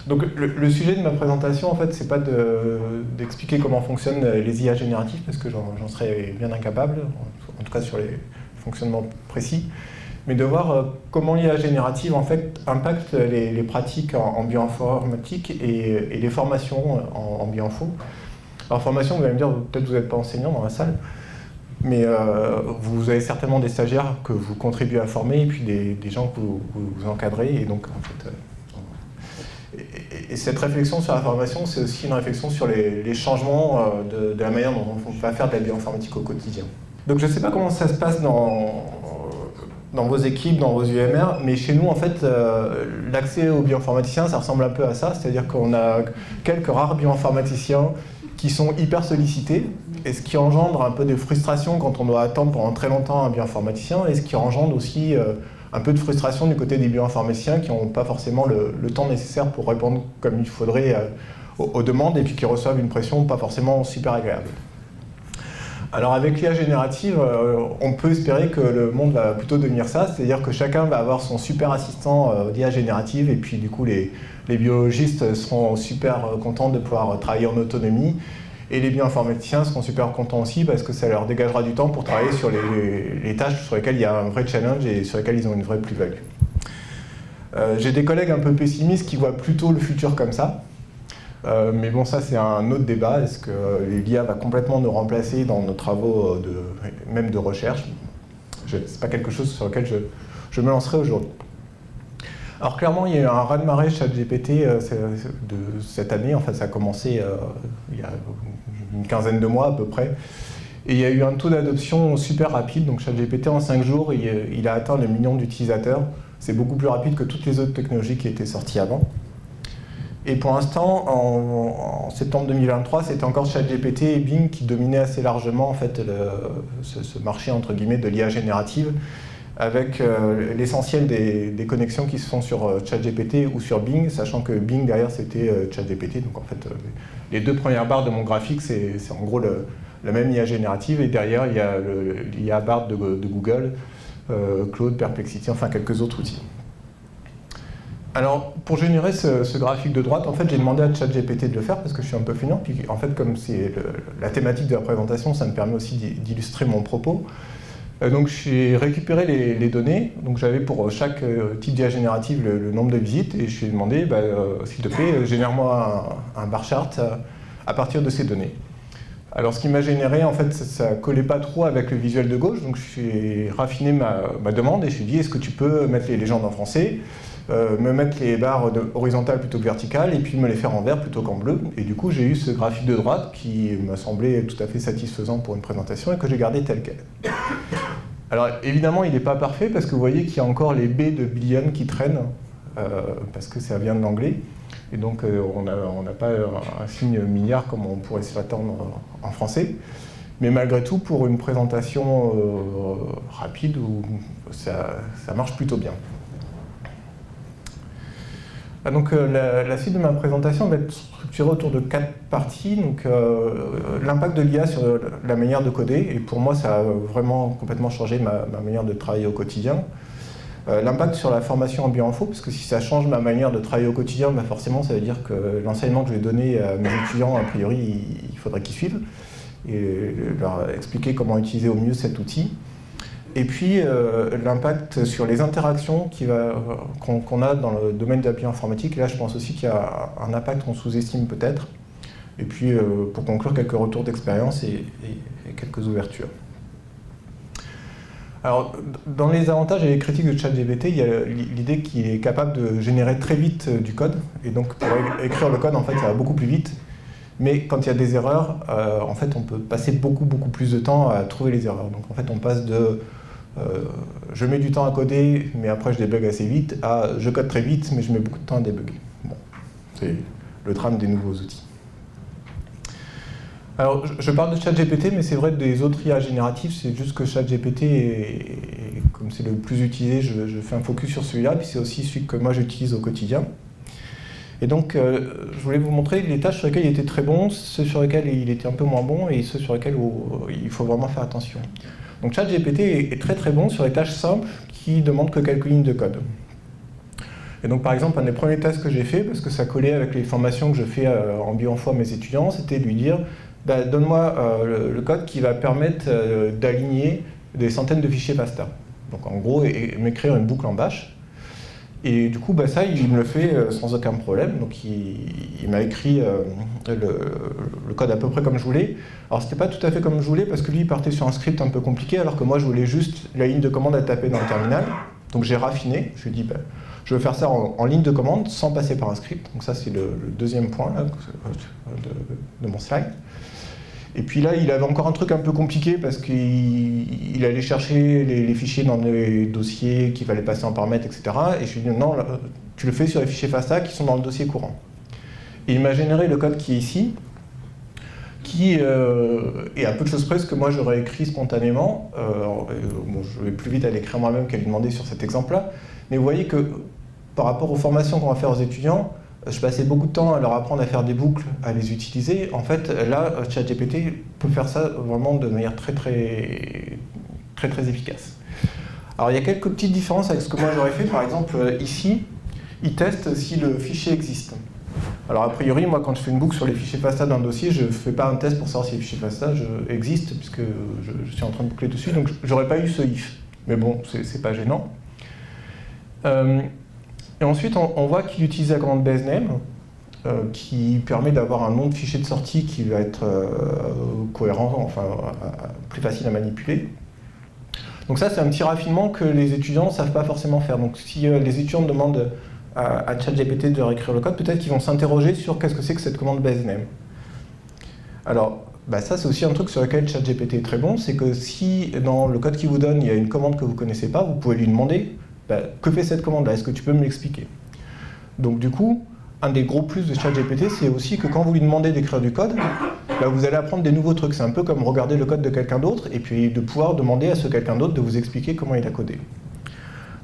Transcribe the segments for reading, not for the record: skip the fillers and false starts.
Donc le sujet de ma présentation, en fait, c'est pas d'expliquer comment fonctionnent les IA génératifs, parce que j'en serais bien incapable, en tout cas sur les fonctionnements précis, mais de voir comment l'IA générative, en fait, impacte les pratiques en bioinformatique et les formations en bioinfo. Alors formation, vous allez me dire, peut-être vous n'êtes pas enseignant dans la salle, mais vous avez certainement des stagiaires que vous contribuez à former, et puis des gens que vous encadrez, et donc, en fait... Et cette réflexion sur la formation, c'est aussi une réflexion sur les changements de la manière dont on va faire de la bioinformatique au quotidien. Donc je ne sais pas comment ça se passe dans vos équipes, dans vos UMR, mais chez nous, en fait, l'accès aux bioinformaticiens, ça ressemble un peu à ça, c'est-à-dire qu'on a quelques rares bioinformaticiens qui sont hyper sollicités, et ce qui engendre un peu de frustration quand on doit attendre pendant très longtemps un bioinformaticien, et ce qui engendre aussi un peu de frustration du côté des bioinformaticiens qui n'ont pas forcément le temps nécessaire pour répondre comme il faudrait aux demandes, et puis qui reçoivent une pression pas forcément super agréable. Alors avec l'IA générative, on peut espérer que le monde va plutôt devenir ça, c'est-à-dire que chacun va avoir son super assistant d'IA générative, et puis du coup les biologistes seront super contents de pouvoir travailler en autonomie, et les bioinformaticiens seront super contents aussi parce que ça leur dégagera du temps pour travailler sur les tâches sur lesquelles il y a un vrai challenge et sur lesquelles ils ont une vraie plus-value. J'ai des collègues un peu pessimistes qui voient plutôt le futur comme ça. Mais bon, ça c'est un autre débat. Est-ce que l'IA va complètement nous remplacer dans nos travaux même de recherche? Ce n'est pas quelque chose sur lequel je me lancerai aujourd'hui. Alors clairement, il y a eu un raz-de-marée ChatGPT de cette année. En fait, ça a commencé il y a une quinzaine de mois à peu près. Et il y a eu un taux d'adoption super rapide. Donc ChatGPT, en 5 jours, il a atteint le million d'utilisateurs. C'est beaucoup plus rapide que toutes les autres technologies qui étaient sorties avant. Et pour l'instant, en septembre 2023, c'était encore ChatGPT et Bing qui dominaient assez largement en fait, ce marché entre guillemets de l'IA générative, avec l'essentiel des connexions qui se font sur ChatGPT ou sur Bing, sachant que Bing derrière c'était ChatGPT. Donc en fait, les deux premières barres de mon graphique, c'est en gros la même IA générative, et derrière il y a l'IA barre de Google, Claude, Perplexity, enfin quelques autres outils. Alors, pour générer ce graphique de droite, en fait, j'ai demandé à ChatGPT de le faire parce que je suis un peu feignant. Puis, en fait, comme c'est la thématique de la présentation, ça me permet aussi d'illustrer mon propos. Donc, j'ai récupéré les données. Donc, j'avais pour chaque type d'IA générative le nombre de visites, et je lui ai demandé, s'il te plaît, génère-moi un bar chart à partir de ces données. Alors, ce qui m'a généré, en fait, ça ne collait pas trop avec le visuel de gauche. Donc, j'ai raffiné ma demande et je lui ai dit, est-ce que tu peux mettre les légendes en français, me mettre les barres horizontales plutôt que verticales, et puis me les faire en vert plutôt qu'en bleu. Et du coup, j'ai eu ce graphique de droite qui m'a semblé tout à fait satisfaisant pour une présentation et que j'ai gardé tel quel. Alors évidemment, il n'est pas parfait parce que vous voyez qu'il y a encore les B de billion qui traînent, parce que ça vient de l'anglais. Et donc on n'a pas un signe milliard comme on pourrait s'y attendre en français. Mais malgré tout, pour une présentation rapide, ça marche plutôt bien. Donc la suite de ma présentation va être structurée autour de 4 parties. Donc l'impact de l'IA sur la manière de coder, et pour moi ça a vraiment complètement changé ma manière de travailler au quotidien. L'impact sur la formation en bioinfo, parce que si ça change ma manière de travailler au quotidien, forcément ça veut dire que l'enseignement que je vais donner à mes étudiants, a priori, il faudrait qu'ils suivent, et leur expliquer comment utiliser au mieux cet outil. Et puis l'impact sur les interactions qu'on a dans le domaine de la bioinformatique. Et là, je pense aussi qu'il y a un impact qu'on sous-estime peut-être. Et puis, pour conclure, quelques retours d'expérience et quelques ouvertures. Alors, dans les avantages et les critiques de ChatGPT, il y a l'idée qu'il est capable de générer très vite du code. Et donc, pour écrire le code, en fait, ça va beaucoup plus vite. Mais quand il y a des erreurs, en fait, on peut passer beaucoup plus de temps à trouver les erreurs. Donc, en fait, on passe de je mets du temps à coder, mais après je débug assez vite, à je code très vite, mais je mets beaucoup de temps à débugger. Bon, c'est le drame des nouveaux outils. Alors, je parle de ChatGPT, mais c'est vrai des autres IA génératifs, c'est juste que ChatGPT, comme c'est le plus utilisé, je fais un focus sur celui-là, puis c'est aussi celui que moi j'utilise au quotidien. Et donc, je voulais vous montrer les tâches sur lesquelles il était très bon, ceux sur lesquelles il était un peu moins bon, et ceux sur lesquels il faut vraiment faire attention. Donc ChatGPT est très bon sur les tâches simples qui demandent que quelques lignes de code. Et donc par exemple, un des premiers tests que j'ai fait, parce que ça collait avec les formations que je fais en bio-info à mes étudiants, c'était de lui dire bah, donne-moi le code qui va permettre d'aligner des centaines de fichiers FASTA. Donc en gros, m'écrire une boucle en bash. Et du coup, bah, ça, il me le fait sans aucun problème. Donc il m'a écrit le code à peu près comme je voulais. Alors c'était pas tout à fait comme je voulais, parce que lui, il partait sur un script un peu compliqué, alors que moi, je voulais juste la ligne de commande à taper dans le terminal. Donc j'ai raffiné. Je lui ai dit, bah, je veux faire ça en ligne de commande, sans passer par un script. Donc ça, c'est le deuxième point là, de mon slide. Et puis là, il avait encore un truc un peu compliqué parce qu'il allait chercher les fichiers dans les dossiers qu'il fallait passer en paramètres, etc. Et je lui ai dit non, là, tu le fais sur les fichiers FASTA qui sont dans le dossier courant. Et il m'a généré le code qui est ici, qui est à peu de choses près ce que moi j'aurais écrit spontanément. Bon, je vais plus vite à l'écrire moi-même qu'à lui demander sur cet exemple-là. Mais vous voyez que par rapport aux formations qu'on va faire aux étudiants, je passais beaucoup de temps à leur apprendre à faire des boucles, à les utiliser. En fait, là, ChatGPT peut faire ça vraiment de manière très efficace. Alors, il y a quelques petites différences avec ce que moi j'aurais fait. Par exemple, ici, il teste si le fichier existe. Alors, a priori, moi, quand je fais une boucle sur les fichiers FASTA d'un dossier, je ne fais pas un test pour savoir si les fichiers FASTA existent, puisque je suis en train de boucler dessus, donc j'aurais pas eu ce if. Mais bon, c'est pas gênant. Et ensuite, on voit qu'il utilise la commande basename, qui permet d'avoir un nom de fichier de sortie qui va être cohérent, enfin plus facile à manipuler. Donc ça, c'est un petit raffinement que les étudiants ne savent pas forcément faire. Donc si les étudiants demandent à ChatGPT de réécrire le code, peut-être qu'ils vont s'interroger sur qu'est-ce que c'est que cette commande basename. Alors, bah ça, c'est aussi un truc sur lequel ChatGPT est très bon, c'est que si dans le code qu'il vous donne, il y a une commande que vous ne connaissez pas, vous pouvez lui demander bah, que fait cette commande-là, est-ce que tu peux me l'expliquer? Donc du coup, un des gros plus de ChatGPT, c'est aussi que quand vous lui demandez d'écrire du code, bah, vous allez apprendre des nouveaux trucs. C'est un peu comme regarder le code de quelqu'un d'autre et puis de pouvoir demander à ce quelqu'un d'autre de vous expliquer comment il a codé.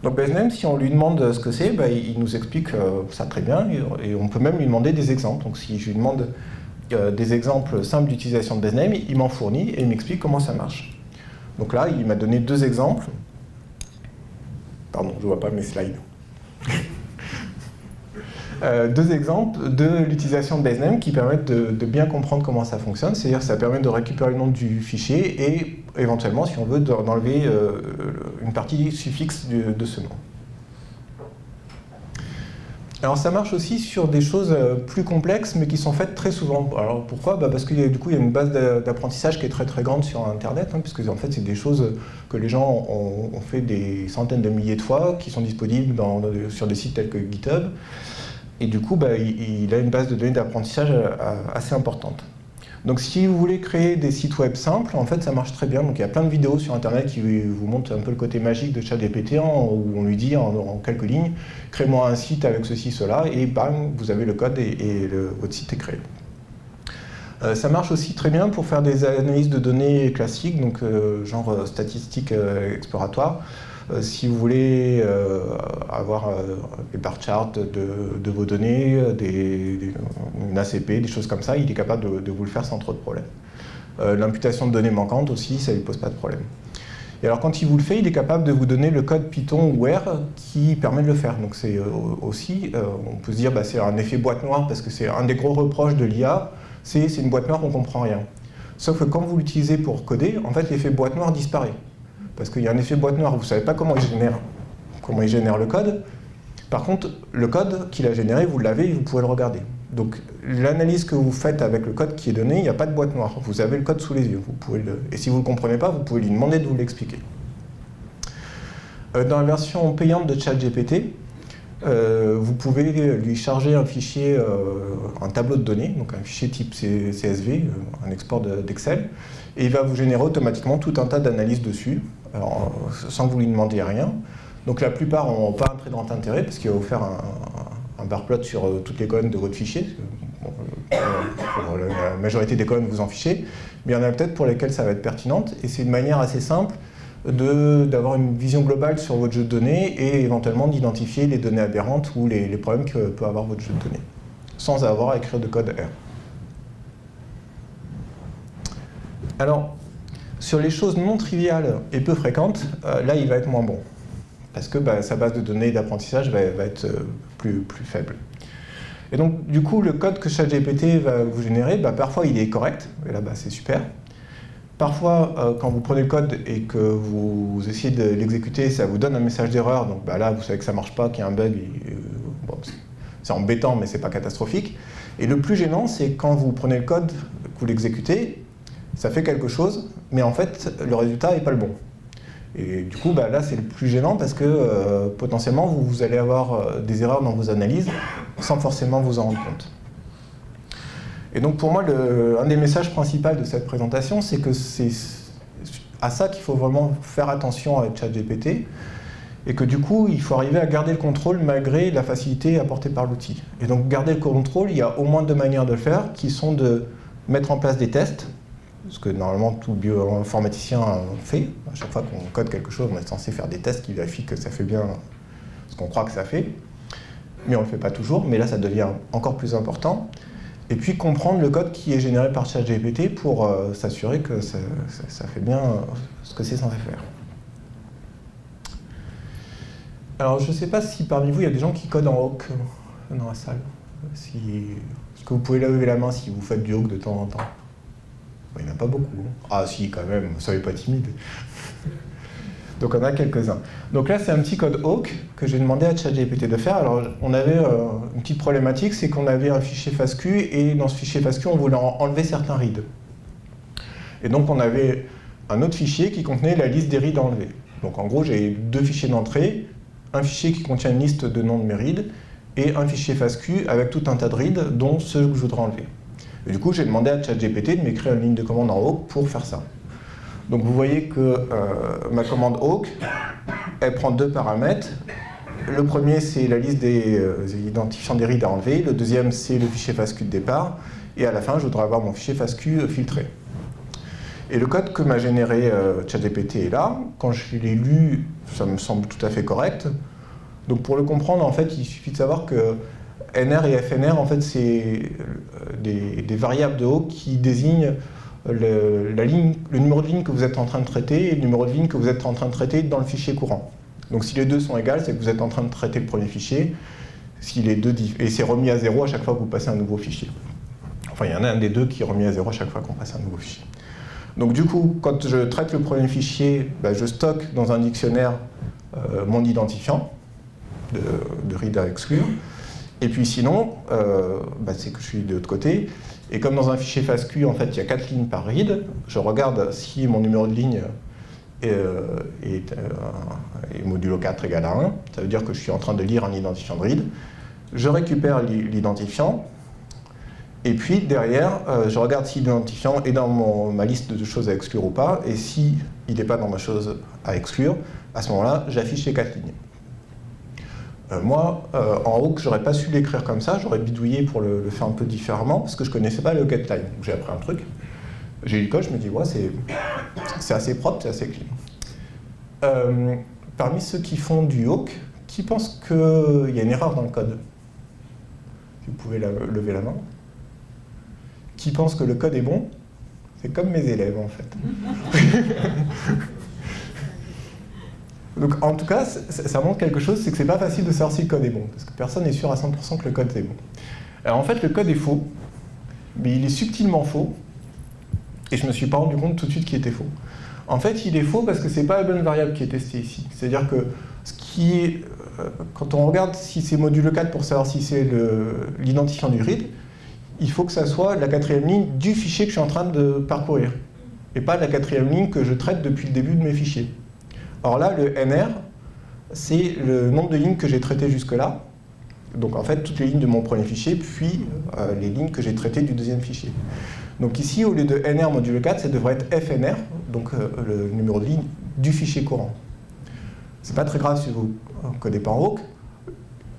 Donc basename, si on lui demande ce que c'est, bah, il nous explique ça très bien et on peut même lui demander des exemples. Donc si je lui demande des exemples simples d'utilisation de basename, il m'en fournit et il m'explique comment ça marche. Donc là, il m'a donné deux exemples. Pardon, je ne vois pas mes slides. Deux exemples de l'utilisation de basename qui permettent de bien comprendre comment ça fonctionne. C'est-à-dire que ça permet de récupérer le nom du fichier et éventuellement, si on veut, d'enlever une partie suffixe de ce nom. Alors ça marche aussi sur des choses plus complexes mais qui sont faites très souvent. Alors pourquoi? Parce que du coup il y a une base d'apprentissage qui est très grande sur Internet, hein, puisque en fait c'est des choses que les gens ont fait des centaines de milliers de fois, qui sont disponibles sur des sites tels que GitHub. Et du coup il a une base de données d'apprentissage assez importante. Donc si vous voulez créer des sites web simples, en fait ça marche très bien. Donc il y a plein de vidéos sur Internet qui vous montrent un peu le côté magique de ChatGPT, où on lui dit en quelques lignes, crée-moi un site avec ceci, cela, et bam, vous avez le code et votre site est créé. Ça marche aussi très bien pour faire des analyses de données classiques, donc genre statistiques exploratoires. Si vous voulez avoir des bar charts de vos données, une ACP, des choses comme ça, il est capable de vous le faire sans trop de problèmes. L'imputation de données manquantes aussi, ça ne lui pose pas de problème. Et alors quand il vous le fait, il est capable de vous donner le code Python ou R qui permet de le faire. Donc c'est aussi, on peut se dire, c'est un effet boîte noire, parce que c'est un des gros reproches de l'IA, c'est une boîte noire, on ne comprend rien. Sauf que quand vous l'utilisez pour coder, en fait l'effet boîte noire disparaît. Parce qu'il y a un effet boîte noire, vous ne savez pas comment il génère le code. Par contre, le code qu'il a généré, vous l'avez et vous pouvez le regarder. Donc l'analyse que vous faites avec le code qui est donné, il n'y a pas de boîte noire. Vous avez le code sous les yeux. Et si vous ne le comprenez pas, vous pouvez lui demander de vous l'expliquer. Dans la version payante de ChatGPT, vous pouvez lui charger un fichier, un tableau de données, donc un fichier type CSV, un export d'Excel, et il va vous générer automatiquement tout un tas d'analyses dessus, alors, sans que vous lui demandiez rien. Donc la plupart n'ont pas un très grand intérêt, parce qu'il va vous faire un bar plot sur toutes les colonnes de votre fichier. Bon, pour la majorité des colonnes, vous en fichez, mais il y en a peut-être pour lesquelles ça va être pertinente, et c'est une manière assez simple d'avoir une vision globale sur votre jeu de données et éventuellement d'identifier les données aberrantes ou les problèmes que peut avoir votre jeu de données, sans avoir à écrire de code R. Alors, sur les choses non triviales et peu fréquentes, là il va être moins bon. parce que sa base de données d'apprentissage va être plus faible. Et donc, du coup, le code que ChatGPT va vous générer, parfois il est correct, et là, c'est super. Parfois, quand vous prenez le code et que vous essayez de l'exécuter, ça vous donne un message d'erreur, donc là, vous savez que ça ne marche pas, qu'il y a un bug, bon, c'est embêtant, mais ce n'est pas catastrophique. Et le plus gênant, c'est quand vous prenez le code, que vous l'exécutez, ça fait quelque chose, mais en fait, le résultat n'est pas le bon. Et du coup, là, c'est le plus gênant parce que potentiellement, vous allez avoir des erreurs dans vos analyses sans forcément vous en rendre compte. Et donc, pour moi, un des messages principaux de cette présentation, c'est que c'est à ça qu'il faut vraiment faire attention avec ChatGPT et que du coup, il faut arriver à garder le contrôle malgré la facilité apportée par l'outil. Et donc, garder le contrôle, il y a au moins 2 manières de le faire, qui sont de mettre en place des tests, ce que normalement tout bioinformaticien fait. À chaque fois qu'on code quelque chose, on est censé faire des tests qui vérifient que ça fait bien ce qu'on croit que ça fait. Mais on ne le fait pas toujours, mais là ça devient encore plus important. Et puis comprendre le code qui est généré par ChatGPT pour s'assurer que ça fait bien ce que c'est censé faire. Alors je ne sais pas si parmi vous il y a des gens qui codent en Awk dans la salle. Est-ce que vous pouvez lever la main si vous faites du Awk de temps en temps? Il n'y en a pas beaucoup. Ah si, quand même, soyez pas timide. Donc on a quelques-uns. Donc là, c'est un petit code Awk que j'ai demandé à ChatGPT de faire. Alors on avait une petite problématique, c'est qu'on avait un fichier FASTQ, et dans ce fichier FASTQ, on voulait enlever certains reads. Et donc on avait un autre fichier qui contenait la liste des reads enlevés. Donc en gros, j'ai 2 fichiers d'entrée, un fichier qui contient une liste de noms de mes reads, et un fichier FASTQ avec tout un tas de reads, dont ceux que je voudrais enlever. Et du coup, j'ai demandé à ChatGPT de m'écrire une ligne de commande en Awk pour faire ça. Donc vous voyez que ma commande Awk, elle prend 2 paramètres. Le premier, c'est la liste des identifiants des reads à enlever. Le deuxième, c'est le fichier FASTQ de départ. Et à la fin, je voudrais avoir mon fichier FASTQ filtré. Et le code que m'a généré ChatGPT est là. Quand je l'ai lu, ça me semble tout à fait correct. Donc pour le comprendre, en fait, il suffit de savoir que NR et FNR, en fait, c'est des variables de Awk qui désignent le numéro de ligne que vous êtes en train de traiter et le numéro de ligne que vous êtes en train de traiter dans le fichier courant. Donc si les deux sont égales, c'est que vous êtes en train de traiter le premier fichier, et c'est remis à 0 à chaque fois que vous passez un nouveau fichier. Enfin, il y en a un des deux qui est remis à 0 à chaque fois qu'on passe un nouveau fichier. Donc du coup, quand je traite le premier fichier, je stocke dans un dictionnaire mon identifiant de read à exclure. Et puis sinon, c'est que je suis de l'autre côté. Et comme dans un fichier FASTQ, en fait, il y a 4 lignes par read, je regarde si mon numéro de ligne est modulo 4 égale à 1. Ça veut dire que je suis en train de lire un identifiant de read. Je récupère l'identifiant. Et puis derrière, je regarde si l'identifiant est dans ma liste de choses à exclure ou pas. Et si il n'est pas dans ma chose à exclure, à ce moment-là, j'affiche les 4 lignes. Moi, en Awk, j'aurais pas su l'écrire comme ça, j'aurais bidouillé pour le faire un peu différemment, parce que je connaissais pas le getLine. Donc j'ai appris un truc, j'ai lu le code, je me dis, ouais, c'est assez propre, c'est assez clean. Parmi ceux qui font du Awk, qui pense qu'il y a une erreur dans le code? Si vous pouvez lever la main. Qui pense que le code est bon? C'est comme mes élèves, en fait. Donc en tout cas, ça montre quelque chose, c'est que c'est pas facile de savoir si le code est bon, parce que personne n'est sûr à 100% que le code est bon. Alors en fait, le code est faux, mais il est subtilement faux, et je me suis pas rendu compte tout de suite qu'il était faux. En fait, il est faux parce que c'est pas la bonne variable qui est testée ici. C'est-à-dire que quand on regarde si c'est modulo 4 pour savoir si c'est l'identifiant du read, il faut que ça soit la 4e ligne du fichier que je suis en train de parcourir, et pas la 4e ligne que je traite depuis le début de mes fichiers. Or là, le NR, c'est le nombre de lignes que j'ai traitées jusque-là. Donc en fait, toutes les lignes de mon premier fichier, puis les lignes que j'ai traitées du deuxième fichier. Donc ici, au lieu de NR modulo 4, ça devrait être FNR, donc le numéro de ligne du fichier courant. C'est pas très grave si vous ne codez pas en Awk.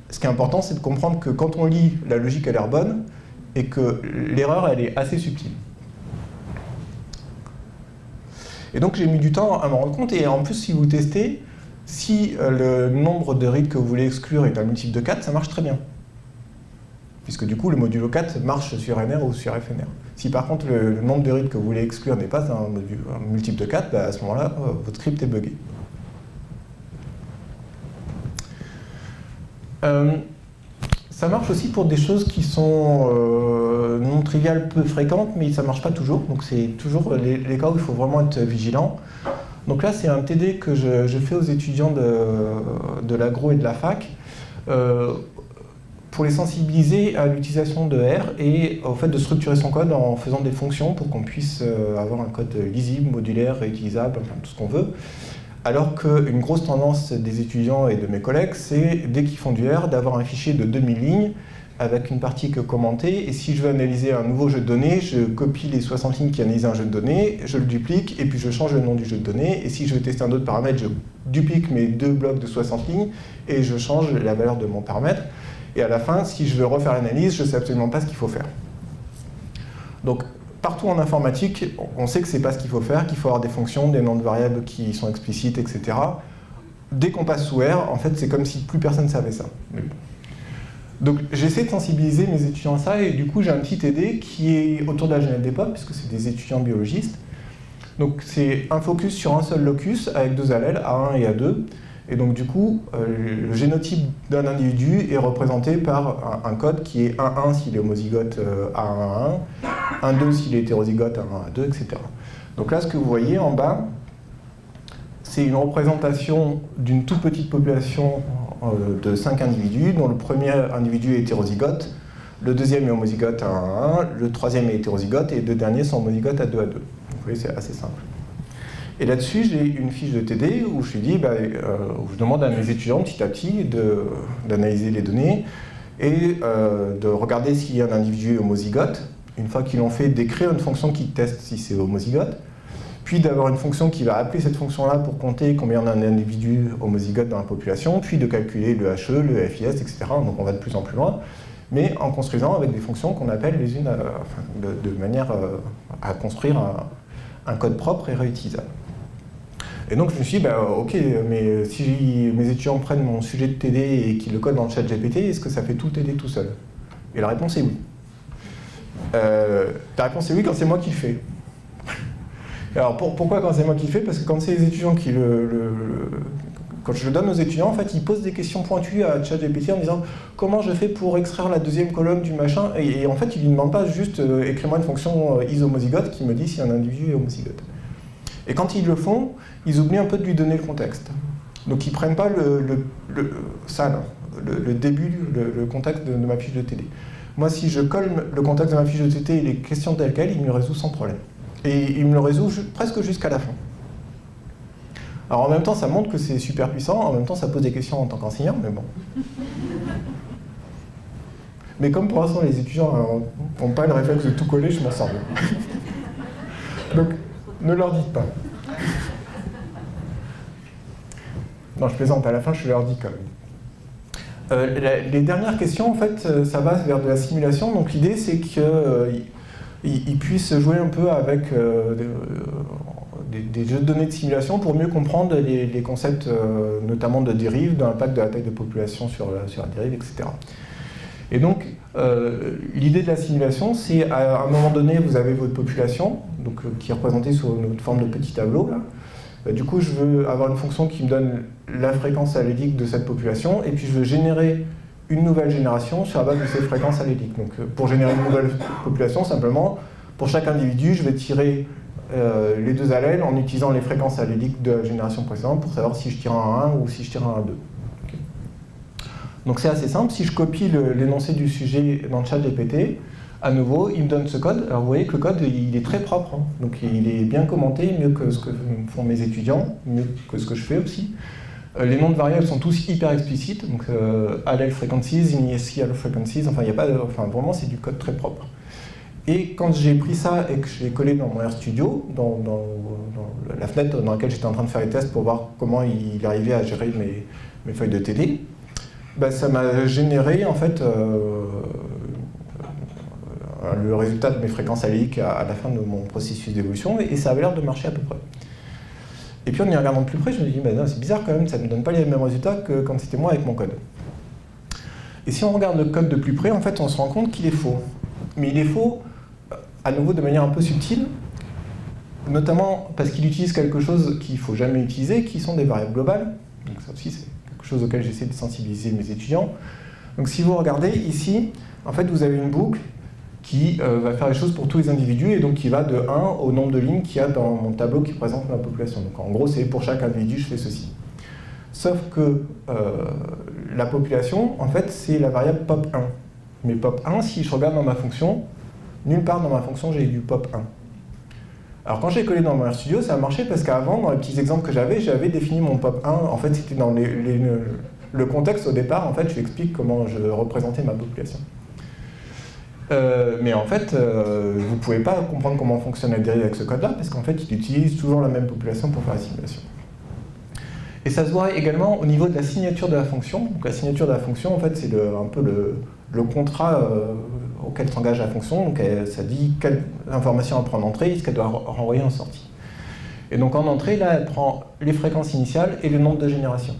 Ce qui est important, c'est de comprendre que quand on lit, la logique a l'air bonne, et que l'erreur, elle est assez subtile. Et donc j'ai mis du temps à m'en rendre compte, et en plus si vous testez, si le nombre de reads que vous voulez exclure est un multiple de 4, ça marche très bien. Puisque du coup le modulo 4 marche sur NR ou sur FNR. Si par contre le nombre de reads que vous voulez exclure n'est pas un multiple de 4, à ce moment-là, votre script est buggé. Ça marche aussi pour des choses qui sont non triviales, peu fréquentes, mais ça ne marche pas toujours. Donc c'est toujours les cas où il faut vraiment être vigilant. Donc là, c'est un TD que je fais aux étudiants de l'agro et de la fac pour les sensibiliser à l'utilisation de R et au fait de structurer son code en faisant des fonctions pour qu'on puisse avoir un code lisible, modulaire, réutilisable, enfin, tout ce qu'on veut. Alors qu'une grosse tendance des étudiants et de mes collègues, c'est, dès qu'ils font du R, d'avoir un fichier de 2000 lignes avec une partie que commenter. Et si je veux analyser un nouveau jeu de données, je copie les 60 lignes qui analysent un jeu de données, je le duplique, et puis je change le nom du jeu de données. Et si je veux tester un autre paramètre, je duplique mes 2 blocs de 60 lignes, et je change la valeur de mon paramètre. Et à la fin, si je veux refaire l'analyse, je ne sais absolument pas ce qu'il faut faire. Donc, partout en informatique, on sait que ce n'est pas ce qu'il faut faire, qu'il faut avoir des fonctions, des noms de variables qui sont explicites, etc. Dès qu'on passe sous R, en fait, c'est comme si plus personne ne savait ça. Donc j'essaie de sensibiliser mes étudiants à ça, et du coup j'ai un petit TD qui est autour de la genèse d'époque, puisque c'est des étudiants biologistes. Donc c'est un focus sur un seul locus avec 2 allèles, A1 et A2. Et donc du coup, le génotype d'un individu est représenté par un code qui est 1,1 s'il est homozygote A1,1, 1,2 s'il est hétérozygote A1,2, etc. Donc là, ce que vous voyez en bas, c'est une représentation d'une toute petite population de 5 individus, dont le premier individu est hétérozygote, le deuxième est homozygote A1,1, le troisième est hétérozygote, et les 2 derniers sont homozygotes A2,2. Donc vous voyez, c'est assez simple. Et là-dessus, j'ai une fiche de TD où je dis, où je demande à mes étudiants petit à petit d'analyser les données et de regarder s'il y a un individu homozygote. Une fois qu'ils l'ont fait, d'écrire une fonction qui teste si c'est homozygote, puis d'avoir une fonction qui va appeler cette fonction-là pour compter combien on a d'individus homozygotes dans la population, puis de calculer le HE, le FIS, etc. Donc on va de plus en plus loin, mais en construisant avec des fonctions qu'on appelle les unes, de manière à construire un code propre et réutilisable. Et donc je me suis dit, ok, mais si mes étudiants prennent mon sujet de TD et qu'ils le codent dans le chat GPT, est-ce que ça fait tout TD tout seul? Et la réponse est oui. La réponse est oui quand c'est moi qui le fais. Alors pourquoi quand c'est moi qui le fais? Parce que quand c'est les étudiants qui quand je le donne aux étudiants, en fait, ils posent des questions pointues à ChatGPT en disant comment je fais pour extraire la deuxième colonne du machin, et en fait, ils lui demandent pas juste écris-moi une fonction ishomozygote qui me dit si un individu est homozygote. Et quand ils le font, ils oublient un peu de lui donner le contexte. Donc ils ne prennent pas le début, le contexte de ma fiche de TD. Moi, si je colle le contexte de ma fiche de TD et les questions telles quelles, il me le résout sans problème. Et il me le résout presque jusqu'à la fin. Alors en même temps, ça montre que c'est super puissant, en même temps, ça pose des questions en tant qu'enseignant, mais bon. Mais comme pour l'instant, les étudiants n'ont pas le réflexe de tout coller, je m'en sors bien. Donc, ne leur dites pas. Non, je plaisante, à la fin, je leur dis quand même. Les dernières questions, en fait, ça va vers de la simulation. Donc l'idée, c'est qu'ils puissent jouer un peu avec des jeux de données de simulation pour mieux comprendre les concepts, notamment de dérive, de l'impact de la taille de population sur la dérive, etc. Et donc, l'idée de la simulation, c'est à un moment donné, vous avez votre population, donc, qui est représentée sous une forme de petit tableau. Là. Du coup, je veux avoir une fonction qui me donne la fréquence allélique de cette population, et puis je veux générer une nouvelle génération sur la base de ces fréquences alléliques. Donc, pour générer une nouvelle population, simplement, pour chaque individu, je vais tirer les 2 allèles en utilisant les fréquences alléliques de la génération précédente pour savoir si je tire un 1 ou si je tire un 2. Donc c'est assez simple, si je copie l'énoncé du sujet dans le chat GPT, à nouveau, il me donne ce code. Alors vous voyez que le code, il est très propre, hein. Donc il est bien commenté, mieux que ce que font mes étudiants, mieux que ce que je fais aussi. Les noms de variables sont tous hyper explicites, donc allele frequencies, initial frequencies, vraiment c'est du code très propre. Et quand j'ai pris ça et que je l'ai collé dans mon RStudio, dans la fenêtre dans laquelle j'étais en train de faire les tests pour voir comment il arrivait à gérer mes feuilles de TD, ça m'a généré en fait le résultat de mes fréquences alléliques à la fin de mon processus d'évolution, et ça avait l'air de marcher à peu près. Et puis en y regardant de plus près, je me dis non, c'est bizarre quand même, ça ne me donne pas les mêmes résultats que quand c'était moi avec mon code. Et si on regarde le code de plus près, en fait, on se rend compte qu'il est faux. Mais il est faux, à nouveau, de manière un peu subtile, notamment parce qu'il utilise quelque chose qu'il ne faut jamais utiliser, qui sont des variables globales. Donc ça aussi, c'est quelque chose auquel j'essaie de sensibiliser mes étudiants. Donc si vous regardez ici, en fait vous avez une boucle qui va faire les choses pour tous les individus et donc qui va de 1 au nombre de lignes qu'il y a dans mon tableau qui présente ma population. Donc en gros, c'est pour chaque individu, je fais ceci. Sauf que la population, en fait, c'est la variable pop1. Mais pop1, si je regarde dans ma fonction, nulle part dans ma fonction, j'ai du pop1. Alors quand j'ai collé dans mon RStudio, ça a marché parce qu'avant, dans les petits exemples que j'avais défini mon pop1. En fait, c'était dans le contexte au départ, en fait, je lui explique comment je représentais ma population. Mais en fait, vous ne pouvez pas comprendre comment fonctionne la dérive avec ce code-là, parce qu'en fait, il utilise toujours la même population pour faire la simulation. Et ça se voit également au niveau de la signature de la fonction. Donc la signature de la fonction, en fait, c'est un peu le contrat auquel s'engage la fonction. Donc ça dit quelle information elle prend en entrée et ce qu'elle doit renvoyer en sortie. Et donc en entrée, là, elle prend les fréquences initiales et le nombre de générations.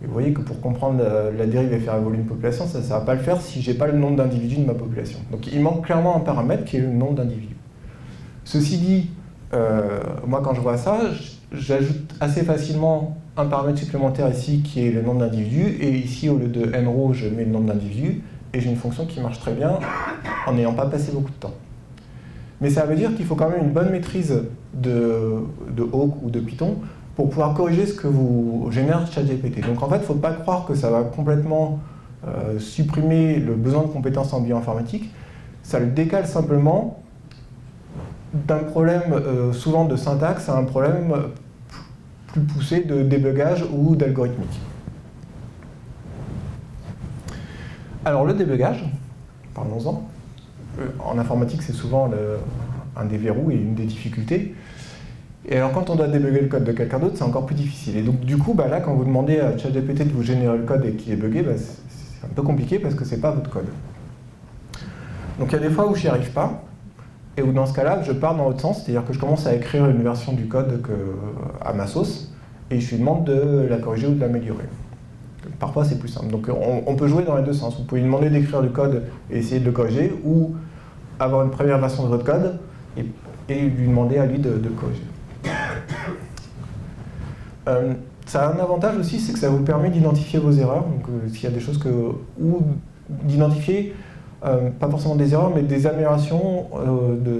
Et vous voyez que pour comprendre la dérive et faire évoluer une population, ça ne va pas le faire si je n'ai pas le nombre d'individus de ma population. Donc il manque clairement un paramètre qui est le nombre d'individus. Ceci dit, moi quand je vois ça, j'ajoute assez facilement un paramètre supplémentaire ici qui est le nombre d'individus, et ici au lieu de nrow, je mets le nombre d'individus, et j'ai une fonction qui marche très bien en n'ayant pas passé beaucoup de temps. Mais ça veut dire qu'il faut quand même une bonne maîtrise de Awk ou de Python pour pouvoir corriger ce que vous génère ChatGPT. Donc en fait, il ne faut pas croire que ça va complètement supprimer le besoin de compétences en bioinformatique. Ça le décale simplement d'un problème souvent de syntaxe à un problème plus poussé de débugage ou d'algorithmique. Alors le débugage, parlons-en. En informatique, c'est souvent un des verrous et une des difficultés. Et alors quand on doit débugger le code de quelqu'un d'autre, c'est encore plus difficile. Et donc du coup, là, quand vous demandez à ChatGPT de vous générer le code et qu'il est buggé, c'est un peu compliqué parce que c'est pas votre code. Donc il y a des fois où j'y arrive pas, et où dans ce cas-là, je pars dans l'autre sens, c'est-à-dire que je commence à écrire une version du code à ma sauce, et je lui demande de la corriger ou de l'améliorer. Parfois c'est plus simple. Donc on peut jouer dans les deux sens. Vous pouvez lui demander d'écrire du code et essayer de le corriger, ou avoir une première version de votre code et lui demander à lui de le corriger. Ça a un avantage aussi, c'est que ça vous permet d'identifier vos erreurs. Donc s'il y a des choses ou d'identifier, pas forcément des erreurs, mais des améliorations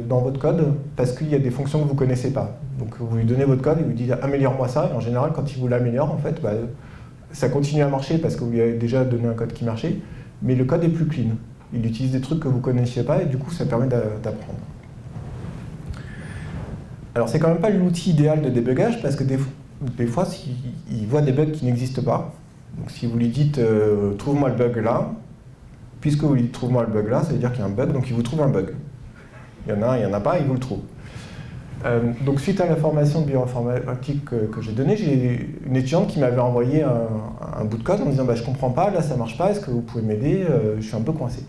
dans votre code, parce qu'il y a des fonctions que vous ne connaissez pas. Donc vous lui donnez votre code et vous dites « améliore-moi ça », et en général, quand il vous l'améliore, en fait, ça continue à marcher parce que vous lui avez déjà donné un code qui marchait, mais le code est plus clean. Il utilise des trucs que vous ne connaissiez pas, et du coup, ça permet d'apprendre. Alors c'est quand même pas l'outil idéal de débugage, parce que des fois, il voit des bugs qui n'existent pas. Donc si vous lui dites « trouve-moi le bug là », puisque vous lui dites « trouve-moi le bug là », ça veut dire qu'il y a un bug, donc il vous trouve un bug. Il y en a un, il n'y en a pas, il vous le trouve. Donc suite à la formation de bioinformatique que j'ai donnée, j'ai une étudiante qui m'avait envoyé un bout de code en me disant « je comprends pas, là ça marche pas, est-ce que vous pouvez m'aider, je suis un peu coincé ».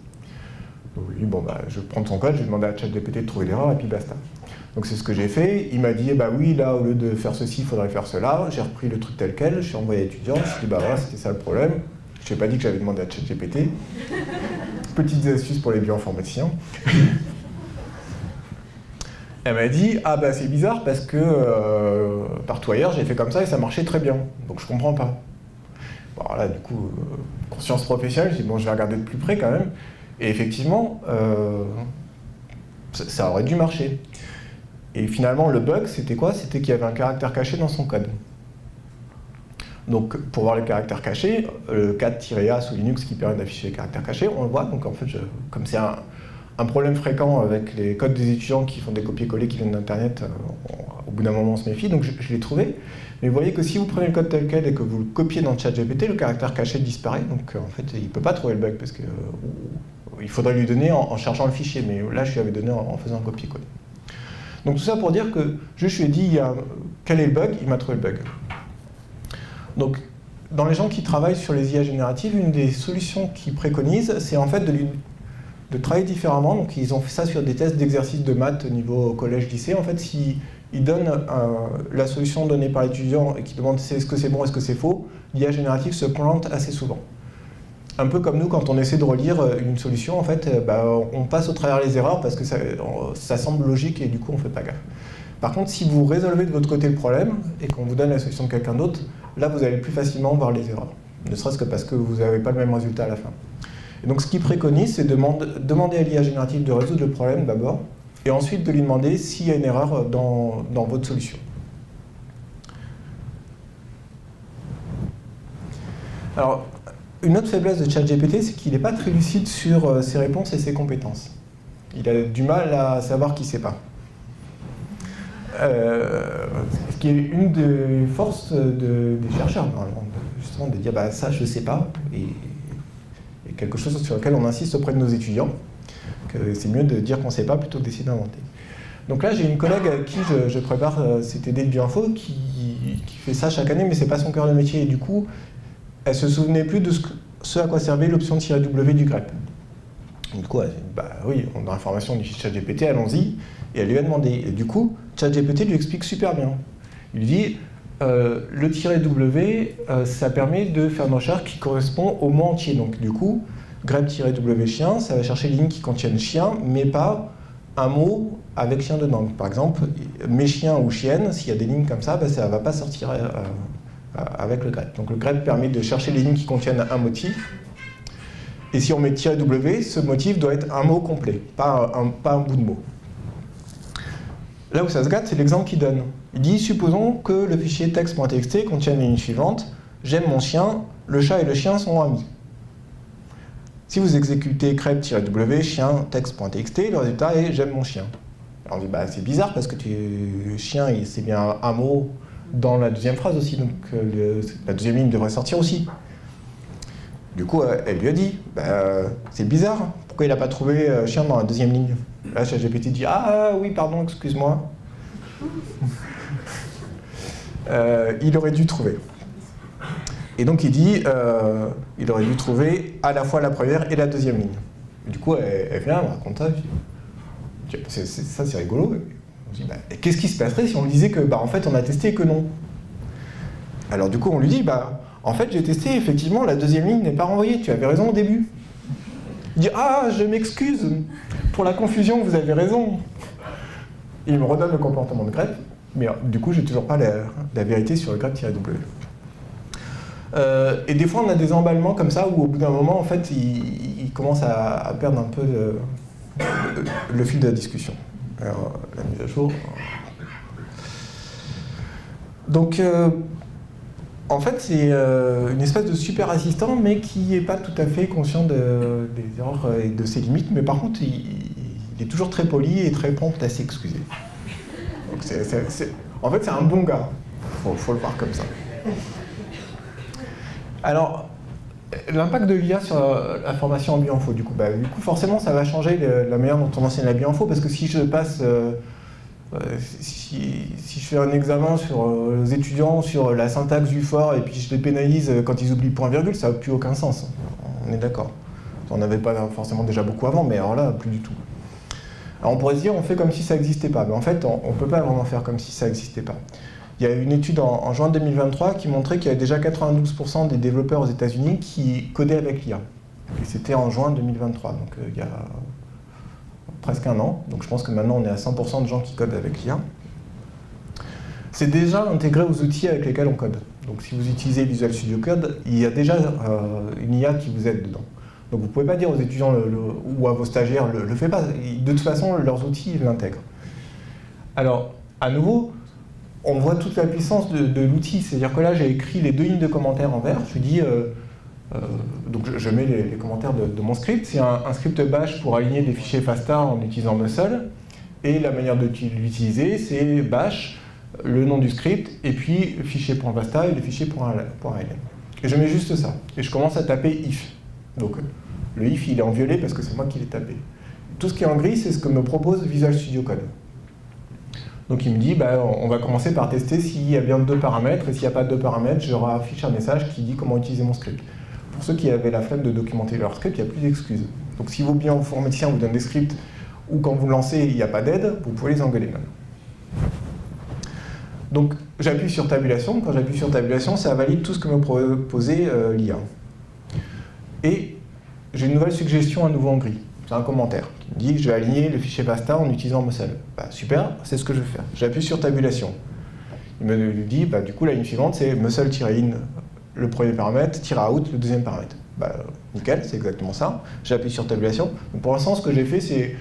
Donc oui, je prends son code, je vais demander à ChatGPT de trouver l'erreur et puis basta. Donc c'est ce que j'ai fait, il m'a dit oui, là au lieu de faire ceci, il faudrait faire cela, j'ai repris le truc tel quel, je suis envoyé à l'étudiant, je me suis dit voilà, c'était ça le problème. Je n'ai pas dit que j'avais demandé à ChatGPT. Petites astuces pour les bioinformaticiens. Elle m'a dit c'est bizarre parce que partout ailleurs j'ai fait comme ça et ça marchait très bien, donc je comprends pas. Bon, alors là du coup, conscience professionnelle, j'ai dit je vais regarder de plus près quand même, et effectivement ça aurait dû marcher. Et finalement le bug c'était quoi? C'était qu'il y avait un caractère caché dans son code. Donc pour voir les caractères cachés, le 4-A sous Linux qui permet d'afficher les caractères cachés, on le voit. Donc en fait, comme c'est un problème fréquent avec les codes des étudiants qui font des copier-coller qui viennent d'Internet, au bout d'un moment on se méfie, donc je l'ai trouvé. Mais vous voyez que si vous prenez le code tel quel et que vous le copiez dans ChatGPT, le caractère caché disparaît. Donc en fait, il ne peut pas trouver le bug parce que il faudrait lui donner en chargeant le fichier. Mais là, je lui avais donné en faisant un copier-coller. Donc tout ça pour dire que je lui ai dit quel est le bug, il m'a trouvé le bug. Donc, dans les gens qui travaillent sur les IA génératives, une des solutions qu'ils préconisent, c'est en fait de travailler différemment. Donc, ils ont fait ça sur des tests d'exercices de maths au niveau collège-lycée. En fait, s'ils donnent la solution donnée par l'étudiant et qu'ils demandent est-ce que c'est bon, est-ce que c'est faux, l'IA générative se plante assez souvent. Un peu comme nous, quand on essaie de relire une solution, en fait, on passe au travers les erreurs parce que ça semble logique et du coup, on ne fait pas gaffe. Par contre, si vous résolvez de votre côté le problème et qu'on vous donne la solution de quelqu'un d'autre, là vous allez plus facilement voir les erreurs, ne serait-ce que parce que vous n'avez pas le même résultat à la fin. Et donc ce qu'il préconise, c'est de demander à l'IA générative de résoudre le problème d'abord, et ensuite de lui demander s'il y a une erreur dans votre solution. Alors, une autre faiblesse de ChatGPT, c'est qu'il n'est pas très lucide sur ses réponses et ses compétences. Il a du mal à savoir qui ne sait pas. Ce qui est une des forces des chercheurs, normalement, justement, de dire bah, ça je ne sais pas, et quelque chose sur lequel on insiste auprès de nos étudiants, que c'est mieux de dire qu'on ne sait pas plutôt que d'essayer d'inventer. Donc là, j'ai une collègue avec qui je prépare CTD de Bioinfo qui fait ça chaque année, mais ce n'est pas son cœur de métier, et du coup, elle ne se souvenait plus de ce à quoi servait l'option -W du grep. Du coup, elle dit, bah oui, on a l'information du ChatGPT, allons-y. Et elle lui a demandé. Et du coup, ChatGPT lui explique super bien. Il lui dit, le -W, ça permet de faire une recherche qui correspond au mot entier. Donc du coup, grep-w chien, ça va chercher les lignes qui contiennent chien, mais pas un mot avec chien dedans. Par exemple, mes chiens ou chiennes, s'il y a des lignes comme ça, bah, ça ne va pas sortir avec le grep. Donc le grep permet de chercher les lignes qui contiennent un motif. Et si on met -W, ce motif doit être un mot complet, pas un bout de mot. Là où ça se gâte, c'est l'exemple qu'il donne. Il dit, supposons que le fichier text.txt contienne les lignes suivantes. J'aime mon chien, le chat et le chien sont amis. Si vous exécutez grep-w chien text.txt, le résultat est j'aime mon chien. Alors on dit, bah, c'est bizarre parce que chien, c'est bien un mot dans la deuxième phrase aussi, donc la deuxième ligne devrait sortir aussi. Du coup, elle lui a dit, bah, c'est bizarre, pourquoi il n'a pas trouvé chien dans la deuxième ligne? Là, ChatGPT dit, ah oui, pardon, excuse-moi. Il aurait dû trouver. Et donc il dit, il aurait dû trouver à la fois la première et la deuxième ligne. Et du coup, elle vient, elle me raconte ça. Ça, c'est rigolo. On dit, bah, qu'est-ce qui se passerait si on lui disait que, bah, en fait, on a testé et que non? Alors du coup, on lui dit, bah, en fait, j'ai testé, effectivement, la deuxième ligne n'est pas renvoyée, tu avais raison au début. Il dit, ah, je m'excuse, pour la confusion, vous avez raison. Il me redonne le comportement de grep, mais du coup, j'ai toujours pas la vérité sur le grep-w. Et des fois, on a des emballements comme ça, où au bout d'un moment, en fait, il commence à perdre un peu le fil de la discussion. Alors, la mise à jour. Donc, en fait, c'est une espèce de super assistant, mais qui n'est pas tout à fait conscient des erreurs et de ses limites. Mais par contre, il est toujours très poli et très prompt à s'excuser. Donc, en fait, c'est un bon gars. Faut le voir comme ça. Alors, l'impact de l'IA sur la formation en bioinfo, du coup, forcément, ça va changer la manière dont on enseigne la bioinfo, parce que si je passe... si je fais un examen sur les étudiants sur la syntaxe du for et puis je les pénalise quand ils oublient point virgule, ça n'a plus aucun sens. On est d'accord. On n'avait pas forcément déjà beaucoup avant, mais alors là, plus du tout. Alors on pourrait se dire, on fait comme si ça n'existait pas. Mais en fait, on ne peut pas vraiment faire comme si ça n'existait pas. Il y a une étude en juin 2023 qui montrait qu'il y avait déjà 92% des développeurs aux États-Unis qui codaient avec l'IA. Et c'était en juin 2023, donc il y a presque un an. Donc je pense que maintenant on est à 100% de gens qui codent avec l'IA. C'est déjà intégré aux outils avec lesquels on code. Donc si vous utilisez Visual Studio Code, il y a déjà une IA qui vous aide dedans. Donc vous ne pouvez pas dire aux étudiants ou à vos stagiaires, le faites pas. De toute façon, leurs outils l'intègrent. Alors, à nouveau, on voit toute la puissance de l'outil. C'est-à-dire que là, j'ai écrit les 2 lignes de commentaires en vert. Je dis, donc je mets les commentaires de mon script. C'est un script bash pour aligner des fichiers FASTA en utilisant Muscle. Et la manière de l'utiliser, c'est bash, le nom du script, et puis le fichier.basta et le fichier.ln. Et je mets juste ça. Et je commence à taper if. Donc le if, il est en violet parce que c'est moi qui l'ai tapé. Tout ce qui est en gris, c'est ce que me propose Visual Studio Code. Donc il me dit, on va commencer par tester s'il y a bien 2 paramètres, et s'il n'y a pas 2 paramètres, je leur affiche un message qui dit comment utiliser mon script. Pour ceux qui avaient la flemme de documenter leur script, il n'y a plus d'excuses. Donc si vos bioinformaticiens vous donnent des scripts, ou quand vous lancez, il n'y a pas d'aide, vous pouvez les engueuler même. Donc j'appuie sur tabulation. Quand j'appuie sur tabulation, ça valide tout ce que me proposait l'IA. Et j'ai une nouvelle suggestion à nouveau en gris. C'est un commentaire qui me dit je vais aligner le fichier FASTA en utilisant Muscle. Super, c'est ce que je vais faire. J'appuie sur tabulation. Il me dit, bah, du coup, la ligne suivante, c'est muscle-in le premier paramètre, -out le deuxième paramètre. Bah, nickel, c'est exactement ça. J'appuie sur tabulation. Donc, pour l'instant, ce que j'ai fait, c'est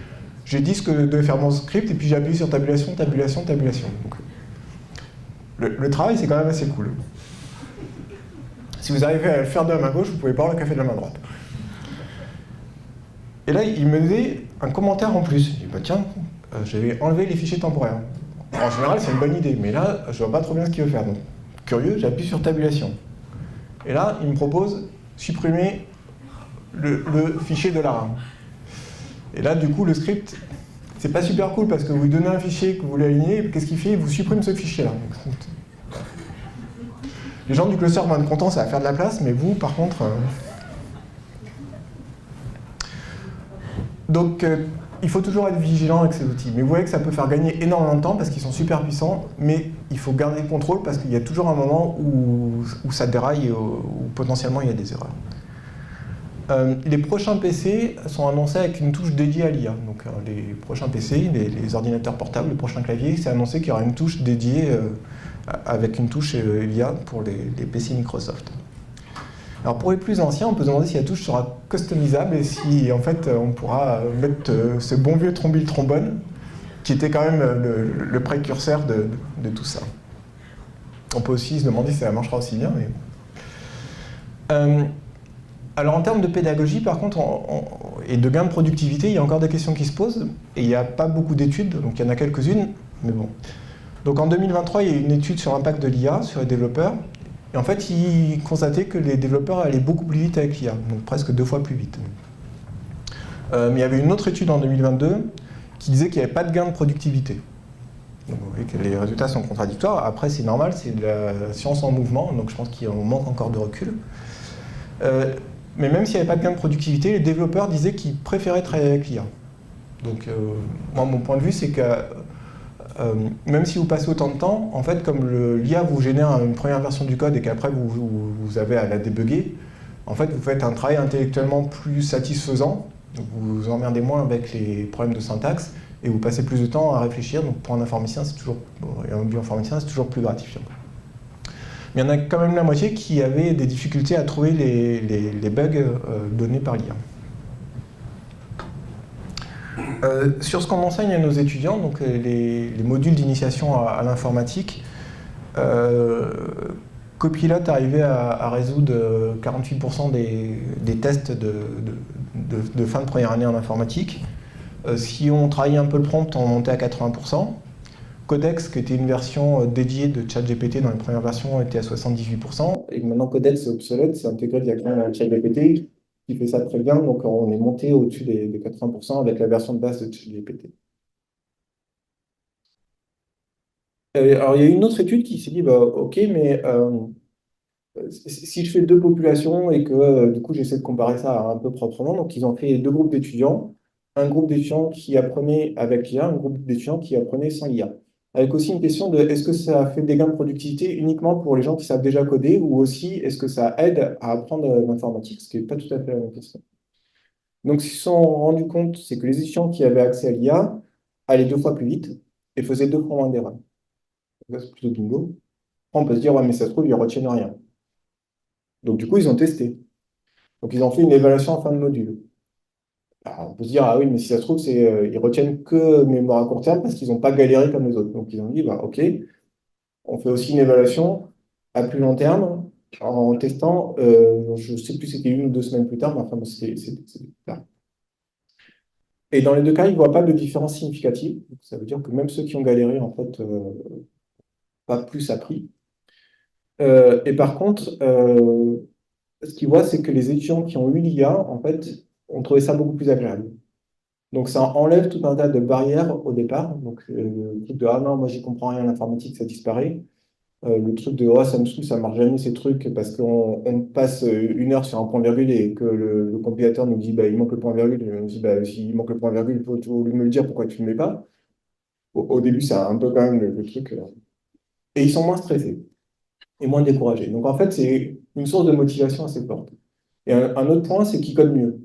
j'ai dit ce que devait faire mon script et puis j'ai appuyé sur tabulation, tabulation, tabulation. Donc, le travail, c'est quand même assez cool. Si vous arrivez à le faire de la main gauche, vous pouvez boire le café de la main droite. Et là, il me donnait un commentaire en plus. Il dit, bah, tiens, j'avais enlevé les fichiers temporaires. En général, c'est une bonne idée, mais là, je vois pas trop bien ce qu'il veut faire. Donc, curieux, j'appuie sur tabulation. Et là, il me propose supprimer le fichier de la RAM. Et là, du coup, le script, c'est pas super cool parce que vous lui donnez un fichier que vous voulez aligner, qu'est-ce qu'il fait? Il vous supprime ce fichier-là. Les gens du cluster vont être contents, ça va faire de la place, mais vous, par contre... Donc, il faut toujours être vigilant avec ces outils. Mais vous voyez que ça peut faire gagner énormément de temps parce qu'ils sont super puissants, mais il faut garder le contrôle parce qu'il y a toujours un moment où ça déraille et où potentiellement il y a des erreurs. Les prochains PC sont annoncés avec une touche dédiée à l'IA. Donc les prochains PC, les ordinateurs portables, le prochain clavier, c'est annoncé qu'il y aura une touche dédiée avec une touche l'IA pour les PC Microsoft. Alors pour les plus anciens, on peut se demander si la touche sera customisable et si en fait on pourra mettre ce bon vieux trombone qui était quand même le précurseur de tout ça. On peut aussi se demander si ça marchera aussi bien. Mais... alors en termes de pédagogie, par contre, et de gain de productivité, il y a encore des questions qui se posent, et il n'y a pas beaucoup d'études, donc il y en a quelques-unes, mais bon. Donc en 2023, il y a eu une étude sur l'impact de l'IA sur les développeurs, et en fait, ils constataient que les développeurs allaient beaucoup plus vite avec l'IA, donc presque 2 fois plus vite. Mais il y avait une autre étude en 2022 qui disait qu'il n'y avait pas de gain de productivité. Donc vous voyez que les résultats sont contradictoires. Après, c'est normal, c'est de la science en mouvement, donc je pense qu'il manque encore de recul. Mais même s'il n'y avait pas de gain de productivité, les développeurs disaient qu'ils préféraient travailler avec l'IA. Donc, moi, mon point de vue, c'est que même si vous passez autant de temps, en fait, comme l'IA vous génère une première version du code et qu'après vous avez à la débugger, en fait, vous faites un travail intellectuellement plus satisfaisant, donc vous vous emmerdez moins avec les problèmes de syntaxe et vous passez plus de temps à réfléchir. Donc, pour un informaticien, et un bioinformaticien, c'est toujours plus gratifiant. Mais il y en a quand même la moitié qui avaient des difficultés à trouver les bugs donnés par l'IA. Sur ce qu'on enseigne à nos étudiants, donc les modules d'initiation à l'informatique, Copilot arrivait à résoudre 48% des tests de fin de première année en informatique. Si on travaillait un peu le prompt, on montait à 80%. Codex, qui était une version dédiée de ChatGPT dans les premières versions, était à 78%. Et maintenant, Codex est obsolète, c'est intégré directement dans ChatGPT, qui fait ça très bien. Donc, on est monté au-dessus des 80% avec la version de base de ChatGPT. Alors, il y a eu une autre étude qui s'est dit, bah, OK, mais si je fais 2 populations et que du coup, j'essaie de comparer ça un peu proprement, donc ils ont fait 2 groupes d'étudiants. Un groupe d'étudiants qui apprenait avec l'IA, un groupe d'étudiants qui apprenait sans l'IA. Avec aussi une question de est-ce que ça fait des gains de productivité uniquement pour les gens qui savent déjà coder ou aussi est-ce que ça aide à apprendre l'informatique, ce qui n'est pas tout à fait la même question. Donc, ce qu'ils se sont rendus compte, c'est que les étudiants qui avaient accès à l'IA allaient 2 fois plus vite et faisaient 2 fois moins d'erreurs. C'est plutôt bingo. On peut se dire, ouais, mais ça se trouve, ils ne retiennent rien. Donc, du coup, ils ont testé. Donc, ils ont fait une évaluation en fin de module. Alors, on peut se dire, ah oui, mais si ça se trouve, ils retiennent que mémoire à court terme parce qu'ils n'ont pas galéré comme les autres. Donc, ils ont dit, bah, OK, on fait aussi une évaluation à plus long terme en testant, je ne sais plus si c'était 1 ou 2 semaines plus tard, mais enfin, bon, c'était plus tard. Et dans les 2 cas, ils ne voient pas de différence significative. Donc, ça veut dire que même ceux qui ont galéré, en fait, pas plus appris. Et par contre, ce qu'ils voient, c'est que les étudiants qui ont eu l'IA, en fait, ont trouvé ça beaucoup plus agréable. Donc ça enlève tout un tas de barrières au départ. Donc le truc de ah non, moi j'y comprends rien en informatique, ça disparaît. Le truc de oh ça me saoule, ça marche jamais ces trucs parce qu'on passe 1 heure sur un point virgule et que le compilateur nous dit bah il manque le point virgule. Et on dit bah s'il manque le point virgule, il faut lui me le dire pourquoi tu ne le mets pas. Au début, c'est un peu quand même le truc. Et ils sont moins stressés et moins découragés. Donc en fait, c'est une source de motivation assez forte. Et un autre point, c'est qu'ils codent mieux.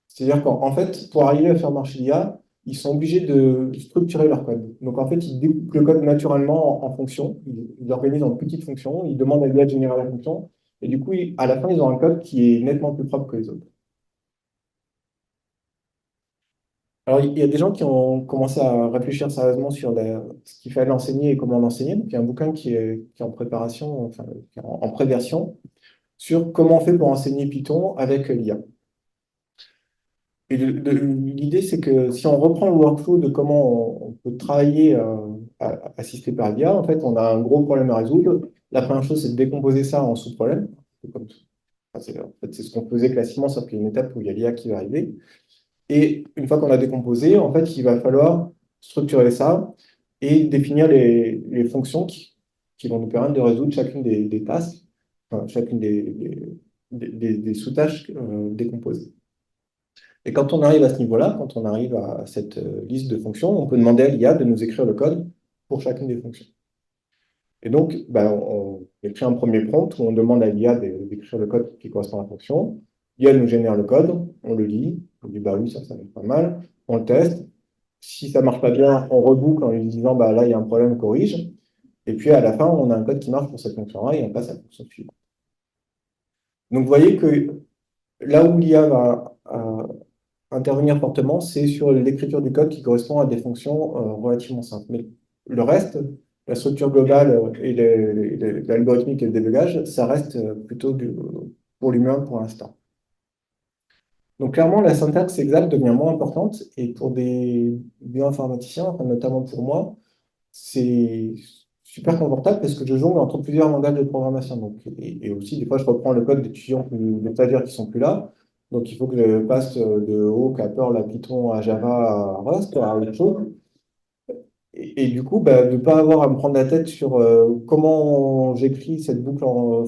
C'est-à-dire qu'en fait, pour arriver à faire marcher l'IA, ils sont obligés de structurer leur code. Donc en fait, ils découpent le code naturellement en fonctions, ils l'organisent en petites fonctions, ils demandent à l'IA de générer la fonction, et du coup, à la fin, ils ont un code qui est nettement plus propre que les autres. Alors, il y a des gens qui ont commencé à réfléchir sérieusement sur ce qu'il fallait enseigner et comment l'enseigner. Donc, il y a un bouquin qui est en préparation, enfin, qui est en pré-version, sur comment on fait pour enseigner Python avec l'IA. Et l'idée, c'est que si on reprend le workflow de comment on peut travailler assisté par l'IA, en fait, on a un gros problème à résoudre. La première chose, c'est de décomposer ça en sous-problèmes. Comme tout. Enfin, en fait, c'est ce qu'on faisait classiquement, sauf qu'il y a une étape où il y a l'IA qui va arriver. Et une fois qu'on a décomposé, en fait, il va falloir structurer ça et définir les fonctions qui vont nous permettre de résoudre chacune des tasks, enfin, chacune des sous-tâches décomposées. Et quand on arrive à ce niveau-là, quand on arrive à cette liste de fonctions, on peut demander à l'IA de nous écrire le code pour chacune des fonctions. Et donc, ben, on écrit un premier prompt où on demande à l'IA d'écrire le code qui correspond à la fonction. L'IA nous génère le code, on le lit, on dit bah oui, ça va être pas mal, on le teste. Si ça marche pas bien, on reboucle en lui disant bah là, il y a un problème, on corrige. Et puis à la fin, on a un code qui marche pour cette fonction-là et on passe à la fonction suivante. Donc vous voyez que là où l'IA va intervenir fortement, c'est sur l'écriture du code qui correspond à des fonctions relativement simples. Mais le reste, la structure globale et l'algorithmique et le débugage, ça reste plutôt pour l'humain pour l'instant. Donc clairement, la syntaxe exacte devient moins importante et pour des bioinformaticiens, enfin, notamment pour moi, c'est super confortable parce que je jongle entre plusieurs langages de programmation. Donc, et aussi, des fois, je reprends le code d'étudiants, des stagiaires qui sont plus là. Donc, il faut que je passe de Awk à Perl à Python à Java à Rust à autre chose. Et du coup, bah, de ne pas avoir à me prendre la tête sur comment j'écris cette boucle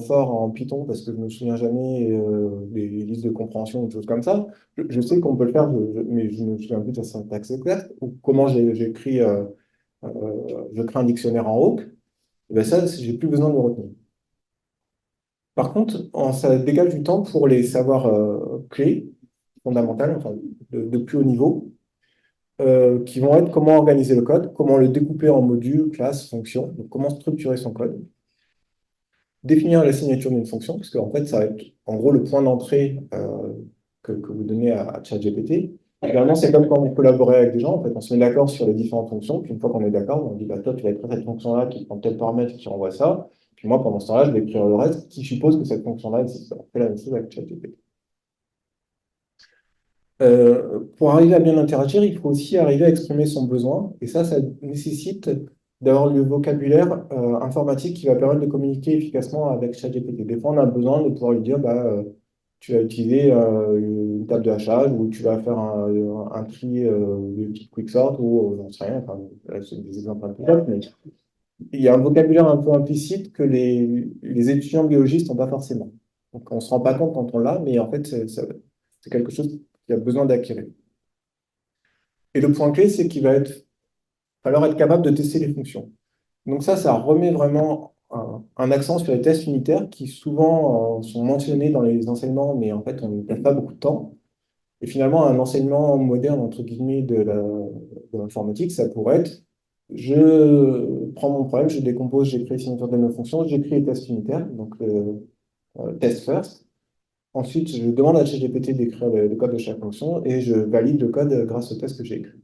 fort en Python, parce que je ne me souviens jamais des listes de compréhension ou des choses comme ça. Je sais qu'on peut le faire, mais je ne me souviens plus de la syntaxe exacte, ou comment j'écris, je crée un dictionnaire en Awk. Et ben ça, j'ai plus besoin de le retenir. Par contre, ça dégage du temps pour les savoirs clés, fondamentaux, enfin, de plus haut niveau, qui vont être comment organiser le code, comment le découper en modules, classes, fonctions, donc comment structurer son code, définir la signature d'une fonction, parce qu'en fait, ça va être en gros le point d'entrée que vous donnez à ChatGPT. Également, c'est comme quand on collaborait avec des gens, en fait, on se met d'accord sur les différentes fonctions, puis une fois qu'on est d'accord, on dit, bah, toi, tu vas écrire cette fonction-là qui prend tel paramètre qui renvoie ça, puis moi, pendant ce temps-là, je vais écrire le reste qui suppose que cette fonction-là existe. On fait la même chose avec ChatGPT. Pour arriver à bien interagir, il faut aussi arriver à exprimer son besoin. Et ça nécessite d'avoir le vocabulaire informatique qui va permettre de communiquer efficacement avec ChatGPT. Des fois, on a besoin de pouvoir lui dire, bah, tu vas utiliser une table de hachage ou tu vas faire un tri de type quicksort ou j'en sais rien. Enfin, là, c'est des exemples un peu simples, mais il y a un vocabulaire un peu implicite que les étudiants biologistes n'ont pas forcément. Donc, on ne se rend pas compte quand on l'a, mais en fait, c'est quelque chose qui a besoin d'acquérir. Et le point clé, c'est qu'il falloir être capable de tester les fonctions. Donc ça remet vraiment un accent sur les tests unitaires qui souvent sont mentionnés dans les enseignements, mais en fait, on ne perd pas beaucoup de temps. Et finalement, un enseignement moderne, entre guillemets, de l'informatique, ça pourrait être, je prends mon problème, je décompose, j'écris les signatures de mes fonctions, j'écris les tests unitaires, donc test first. Ensuite, je demande à ChatGPT d'écrire le code de chaque fonction et je valide le code grâce au test que j'ai écrit.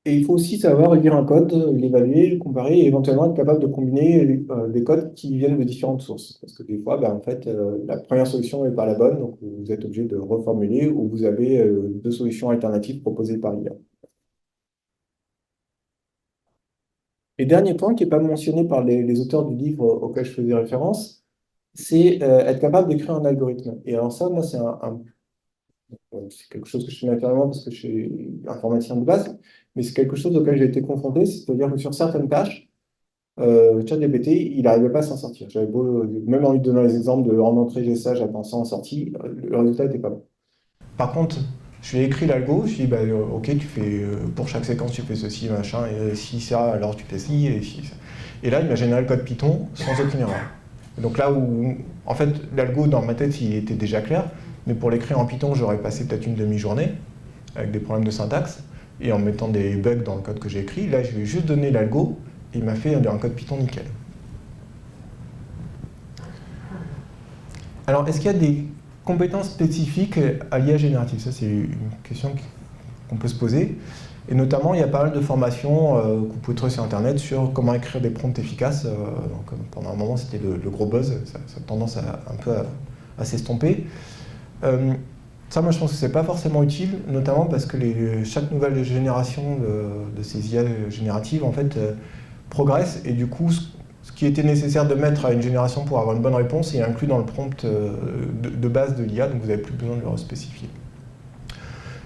Et il faut aussi savoir lire un code, l'évaluer, le comparer et éventuellement être capable de combiner des codes qui viennent de différentes sources. Parce que des fois, ben, en fait, la première solution n'est pas la bonne, donc vous êtes obligé de reformuler ou vous avez deux solutions alternatives proposées par l'IA. Et dernier point qui n'est pas mentionné par les auteurs du livre auquel je faisais référence, c'est être capable d'écrire un algorithme. Et alors ça, moi, c'est quelque chose que je fais naturellement parce que je suis informaticien de base, mais c'est quelque chose auquel j'ai été confronté, c'est-à-dire que sur certaines tâches, ChatGPT, il n'arrivait pas à s'en sortir. J'avais beau, même envie de donner les exemples de en entrée, j'ai ça, j'attends ça en sortie, le résultat n'était pas bon. Par contre, je lui ai écrit l'algo, je lui ai dit, bah, ok, tu fais, pour chaque séquence, tu fais ceci, machin, et si ça, alors tu fais ci, et si ça. Et là, il m'a généré le code Python sans aucune erreur. Donc là où, en fait, l'algo, dans ma tête, il était déjà clair, mais pour l'écrire en Python, j'aurais passé peut-être une demi-journée, avec des problèmes de syntaxe, et en mettant des bugs dans le code que j'ai écrit. Là, je lui ai juste donné l'algo, et il m'a fait un code Python nickel. Alors, est-ce qu'il y a des compétences spécifiques à l'IA générative? Ça, c'est une question qu'on peut se poser. Et notamment, il y a pas mal de formations que vous pouvez trouver sur Internet sur comment écrire des prompts efficaces. Donc, pendant un moment, c'était le gros buzz. Ça a tendance un peu à s'estomper. Ça, moi, je pense que c'est pas forcément utile, notamment parce que chaque nouvelle génération de ces IA génératives, en fait, progresse. Et du coup, ce qui était nécessaire de mettre à une génération pour avoir une bonne réponse est inclus dans le prompt de base de l'IA, donc vous n'avez plus besoin de le spécifier.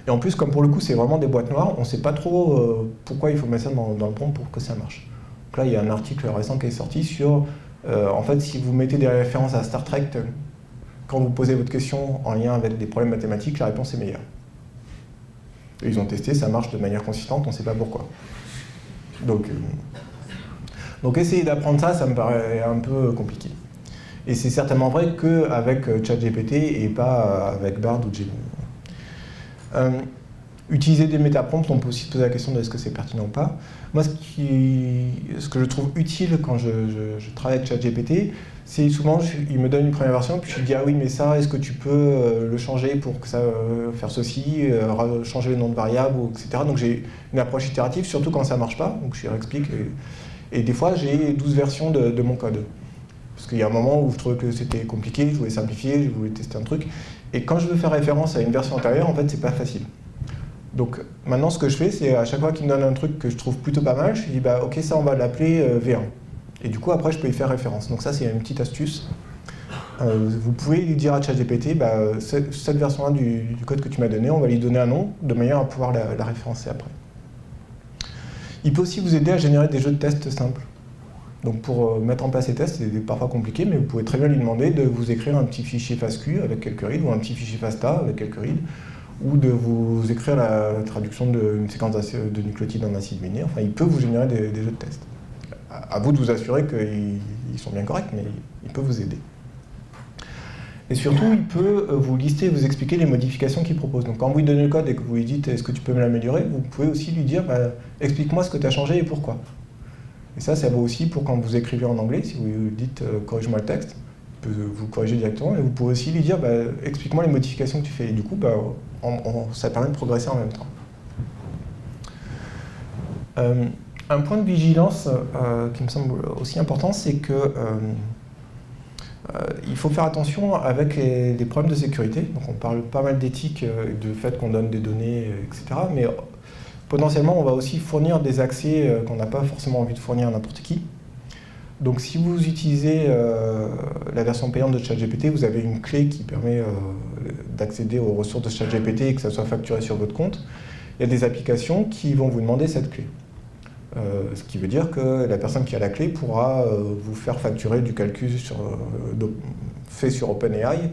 Et en plus, comme pour le coup, c'est vraiment des boîtes noires, on ne sait pas trop pourquoi il faut mettre ça dans le prompt pour que ça marche. Donc là, il y a un article récent qui est sorti sur, en fait, si vous mettez des références à Star Trek, quand vous posez votre question en lien avec des problèmes mathématiques, la réponse est meilleure. Et ils ont testé, ça marche de manière consistante, on ne sait pas pourquoi. Donc essayer d'apprendre ça, ça me paraît un peu compliqué. Et c'est certainement vrai qu'avec ChatGPT et pas avec Bard ou Gemini. Utiliser des métaprompts, on peut aussi se poser la question de est-ce que c'est pertinent ou pas. Moi, ce que je trouve utile quand je travaille avec ChatGPT, c'est souvent, il me donne une première version, puis je lui dis « Ah oui, mais ça, est-ce que tu peux le changer pour que ça faire ceci, changer le nom de variable, etc. » Donc j'ai une approche itérative, surtout quand ça ne marche pas, donc je lui réexplique. Et des fois, j'ai 12 versions de mon code. Parce qu'il y a un moment où je trouvais que c'était compliqué, je voulais simplifier, je voulais tester un truc. Et quand je veux faire référence à une version antérieure, en fait, c'est pas facile. Donc maintenant, ce que je fais, c'est à chaque fois qu'il me donne un truc que je trouve plutôt pas mal, je lui dis bah, ok, ça, on va l'appeler V1. Et du coup, après, je peux y faire référence. Donc ça, c'est une petite astuce. Vous pouvez lui dire à ChatGPT, bah, cette version-là du code que tu m'as donné, on va lui donner un nom, de manière à pouvoir la référencer après. Il peut aussi vous aider à générer des jeux de tests simples. Donc pour mettre en place ces tests, c'est parfois compliqué, mais vous pouvez très bien lui demander de vous écrire un petit fichier FASTQ avec quelques reads, ou un petit fichier FASTA avec quelques reads, ou de vous écrire la traduction d'une séquence de nucléotides en acide aminé. Enfin, il peut vous générer des jeux de tests. À vous de vous assurer qu'ils sont bien corrects, mais il peut vous aider. Et surtout, il peut vous lister et vous expliquer les modifications qu'il propose. Donc quand vous lui donnez le code et que vous lui dites « Est-ce que tu peux me l'améliorer ?», vous pouvez aussi lui dire bah, « Explique-moi ce que tu as changé et pourquoi ». Et ça vaut aussi pour quand vous écrivez en anglais, si vous lui dites « Corrige-moi le texte », il peut vous corriger directement, et vous pouvez aussi lui dire bah, « Explique-moi les modifications que tu fais ». Et du coup, bah, ça permet de progresser en même temps. Un point de vigilance qui me semble aussi important, c'est que il faut faire attention avec les problèmes de sécurité. Donc on parle pas mal d'éthique, du fait qu'on donne des données, etc. Mais potentiellement, on va aussi fournir des accès qu'on n'a pas forcément envie de fournir à n'importe qui. Donc si vous utilisez la version payante de ChatGPT, vous avez une clé qui permet d'accéder aux ressources de ChatGPT et que ça soit facturé sur votre compte. Il y a des applications qui vont vous demander cette clé. Ce qui veut dire que la personne qui a la clé pourra vous faire facturer du calcul fait sur OpenAI,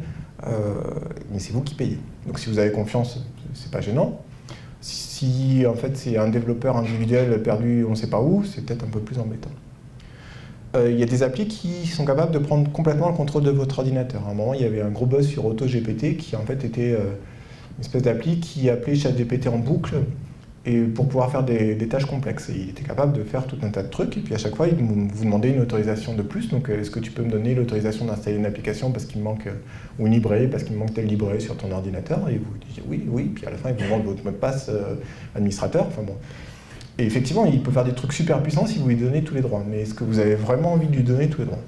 mais c'est vous qui payez. Donc si vous avez confiance, c'est pas gênant. Si en fait c'est un développeur individuel perdu on ne sait pas où, c'est peut-être un peu plus embêtant. Il y a des applis qui sont capables de prendre complètement le contrôle de votre ordinateur. À un moment, il y avait un gros buzz sur AutoGPT qui en fait était une espèce d'appli qui appelait ChatGPT en boucle et pour pouvoir faire des tâches complexes. Et il était capable de faire tout un tas de trucs, et puis à chaque fois, il vous demandait une autorisation de plus. Donc, est-ce que tu peux me donner l'autorisation d'installer une application parce qu'il me manque, ou une librairie parce qu'il me manque tel librairie sur ton ordinateur? Et vous dites oui, puis à la fin, il vous demande votre mot de passe administrateur. Enfin bon. Et effectivement, il peut faire des trucs super puissants si vous lui donnez tous les droits. Mais est-ce que vous avez vraiment envie de lui donner tous les droits?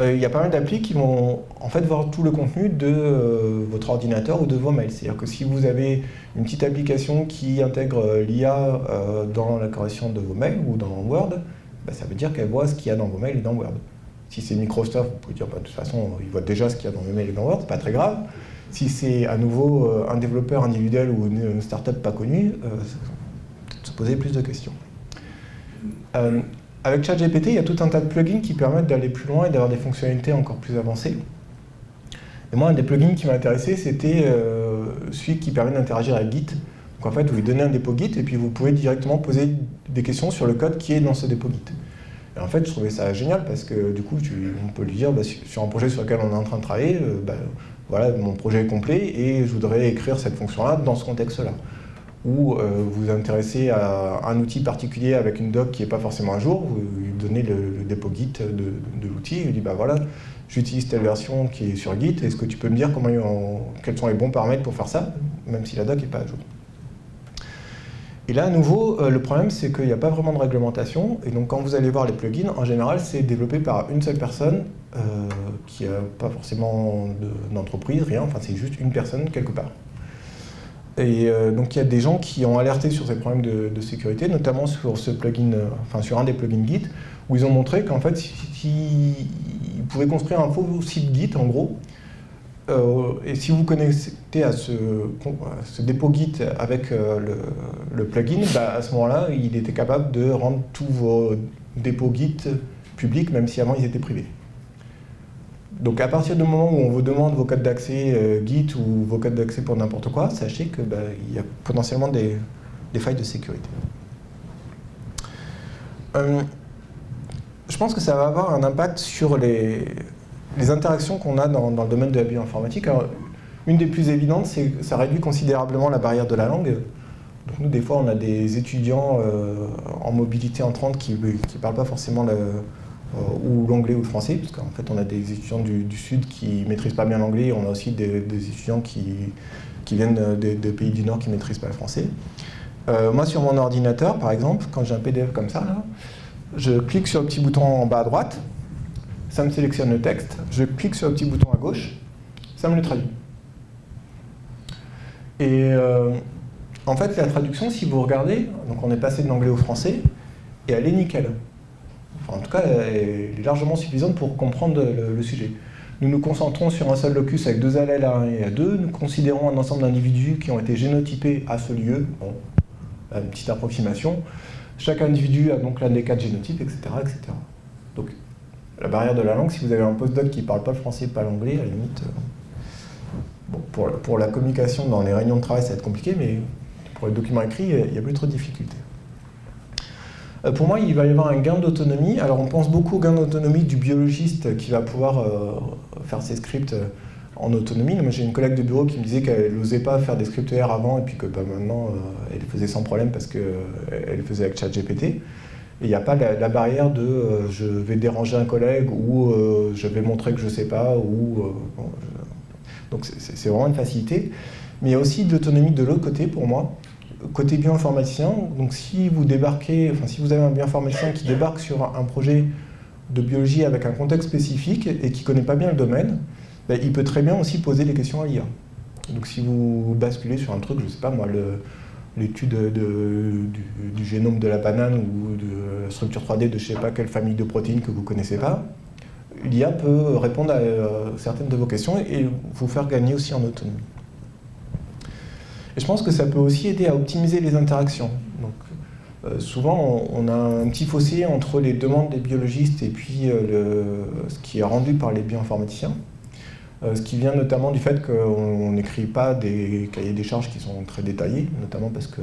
Il y a pas mal d'applis qui vont en fait voir tout le contenu de votre ordinateur ou de vos mails. C'est-à-dire que si vous avez une petite application qui intègre l'IA dans la correction de vos mails ou dans Word, bah, ça veut dire qu'elle voit ce qu'il y a dans vos mails et dans Word. Si c'est Microsoft, vous pouvez dire bah, de toute façon, il voit déjà ce qu'il y a dans mes mails et dans Word, c'est pas très grave. Si c'est à nouveau un développeur individuel ou une start-up pas connue, peut-être se poser plus de questions. Avec ChatGPT, il y a tout un tas de plugins qui permettent d'aller plus loin et d'avoir des fonctionnalités encore plus avancées. Et moi, un des plugins qui m'a intéressé, c'était celui qui permet d'interagir avec Git. Donc en fait, vous lui donnez un dépôt Git et puis vous pouvez directement poser des questions sur le code qui est dans ce dépôt Git. Et en fait, je trouvais ça génial parce que du coup, on peut lui dire, bah, sur un projet sur lequel on est en train de travailler, bah, voilà, mon projet est complet et je voudrais écrire cette fonction-là dans ce contexte-là. Ou vous vous intéressez à un outil particulier avec une doc qui n'est pas forcément à jour, vous lui donnez le dépôt Git de l'outil, il dit bah voilà, j'utilise telle version qui est sur Git, est-ce que tu peux me dire quels sont les bons paramètres pour faire ça, même si la doc n'est pas à jour. Et là, à nouveau, le problème, c'est qu'il n'y a pas vraiment de réglementation, et donc quand vous allez voir les plugins, en général, c'est développé par une seule personne, qui n'a pas forcément d'entreprise, rien, enfin c'est juste une personne quelque part. Et donc il y a des gens qui ont alerté sur ces problèmes de sécurité, notamment sur ce plugin, enfin sur un des plugins Git, où ils ont montré qu'en fait, ils pouvaient construire un faux site Git, en gros, et si vous connectez à ce dépôt Git avec le plugin, bah, à ce moment-là, il était capable de rendre tous vos dépôts Git publics, même si avant ils étaient privés. Donc à partir du moment où on vous demande vos codes d'accès Git ou vos codes d'accès pour n'importe quoi, sachez qu'il y a potentiellement des failles de sécurité. Je pense que ça va avoir un impact sur les interactions qu'on a dans le domaine de la bioinformatique. Alors, une des plus évidentes, c'est que ça réduit considérablement la barrière de la langue. Donc nous, des fois, on a des étudiants en mobilité entrante qui ne parlent pas forcément ou l'anglais ou le français, parce qu'en fait, on a des étudiants du Sud qui ne maîtrisent pas bien l'anglais, et on a aussi des étudiants qui viennent des pays du Nord qui ne maîtrisent pas le français. Moi, sur mon ordinateur, par exemple, quand j'ai un PDF comme ça, là, je clique sur le petit bouton en bas à droite, ça me sélectionne le texte, je clique sur le petit bouton à gauche, ça me le traduit. Et en fait, la traduction, si vous regardez, donc on est passé de l'anglais au français, et elle est nickel. Enfin, en tout cas, elle est largement suffisante pour comprendre le sujet. Nous nous concentrons sur un seul locus avec deux allèles à 1 et à 2, nous considérons un ensemble d'individus qui ont été génotypés à ce lieu, bon, une petite approximation. Chaque individu a donc l'un des 4 génotypes, etc., etc. Donc, la barrière de la langue, si vous avez un postdoc qui ne parle pas le français, pas l'anglais, à la limite, bon, pour la communication dans les réunions de travail, ça va être compliqué, mais pour les documents écrits, il n'y a plus trop de difficultés. Pour moi, il va y avoir un gain d'autonomie. Alors, on pense beaucoup au gain d'autonomie du biologiste qui va pouvoir faire ses scripts en autonomie. Moi, j'ai une collègue de bureau qui me disait qu'elle n'osait pas faire des scripts R avant et puis que maintenant, elle faisait sans problème parce qu'elle faisait avec ChatGPT. Et il n'y a pas la barrière de je vais déranger un collègue ou je vais montrer que je ne sais pas. Donc, c'est vraiment une facilité. Mais il y a aussi de l'autonomie de l'autre côté pour moi. Côté bioinformaticien, donc si vous avez un bioinformaticien qui débarque sur un projet de biologie avec un contexte spécifique et qui ne connaît pas bien le domaine, ben, il peut très bien aussi poser des questions à l'IA. Donc si vous basculez sur un truc, je ne sais pas moi, l'étude du génome de la banane ou de la structure 3D de je ne sais pas quelle famille de protéines que vous ne connaissez pas, l'IA peut répondre à certaines de vos questions et vous faire gagner aussi en autonomie. Et je pense que ça peut aussi aider à optimiser les interactions. Donc, souvent, on a un petit fossé entre les demandes des biologistes et puis ce qui est rendu par les bioinformaticiens. Ce qui vient notamment du fait qu'on n'écrit pas des cahiers des charges qui sont très détaillés, notamment parce que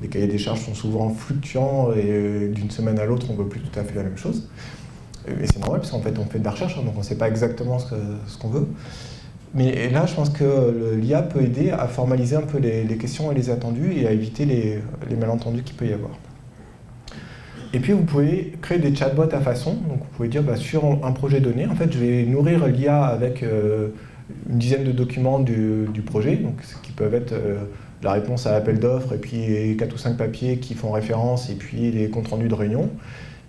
les cahiers des charges sont souvent fluctuants et d'une semaine à l'autre, on ne veut plus tout à fait la même chose. Et c'est normal, parce qu'en fait, on fait de la recherche, donc on ne sait pas exactement ce qu'on veut. Mais là, je pense que l'IA peut aider à formaliser un peu les questions et les attendus et à éviter les malentendus qu'il peut y avoir. Et puis, vous pouvez créer des chatbots à façon. Donc, vous pouvez dire, sur un projet donné, en fait, je vais nourrir l'IA avec une dizaine de documents du projet, donc, qui peuvent être la réponse à l'appel d'offres, et puis 4 ou 5 papiers qui font référence, et puis les comptes rendus de réunion.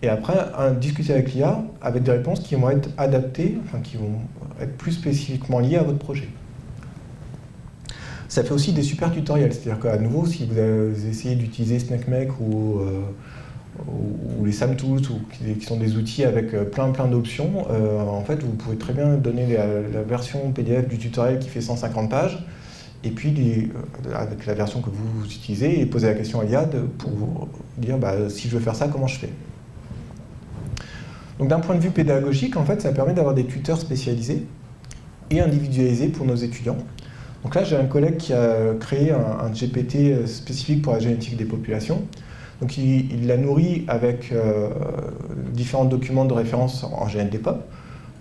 Et après, discuter avec l'IA avec des réponses qui vont être adaptées, enfin qui vont être plus spécifiquement liées à votre projet. Ça fait aussi des super tutoriels, c'est-à-dire qu'à nouveau, si vous essayez d'utiliser SnakeMake ou les SamTools, qui sont des outils avec plein d'options, en fait, vous pouvez très bien donner la version PDF du tutoriel qui fait 150 pages, et puis avec la version que vous utilisez, et poser la question à l'IA pour vous dire si je veux faire ça, comment je fais. Donc d'un point de vue pédagogique, en fait, ça permet d'avoir des tuteurs spécialisés et individualisés pour nos étudiants. Donc là, j'ai un collègue qui a créé un GPT spécifique pour la génétique des populations. Donc il l'a nourri avec différents documents de référence en GNDPOP.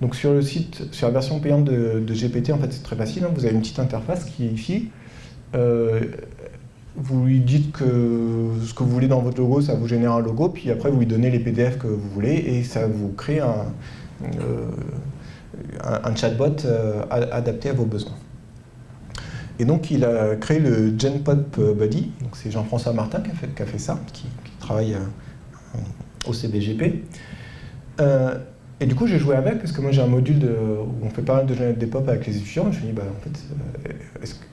Donc sur le site, sur la version payante de GPT, en fait, c'est très facile. Hein. Vous avez une petite interface qui est ici. Vous lui dites que ce que vous voulez dans votre logo, ça vous génère un logo, puis après vous lui donnez les PDF que vous voulez, et ça vous crée un chatbot adapté à vos besoins. Et donc il a créé le GenPop Buddy, donc c'est Jean-François Martin qui a fait ça, qui travaille au CBGP. Et du coup j'ai joué avec, parce que moi j'ai un module où on fait pas mal de génération des pop avec les étudiants, et je me dis, bah, en fait,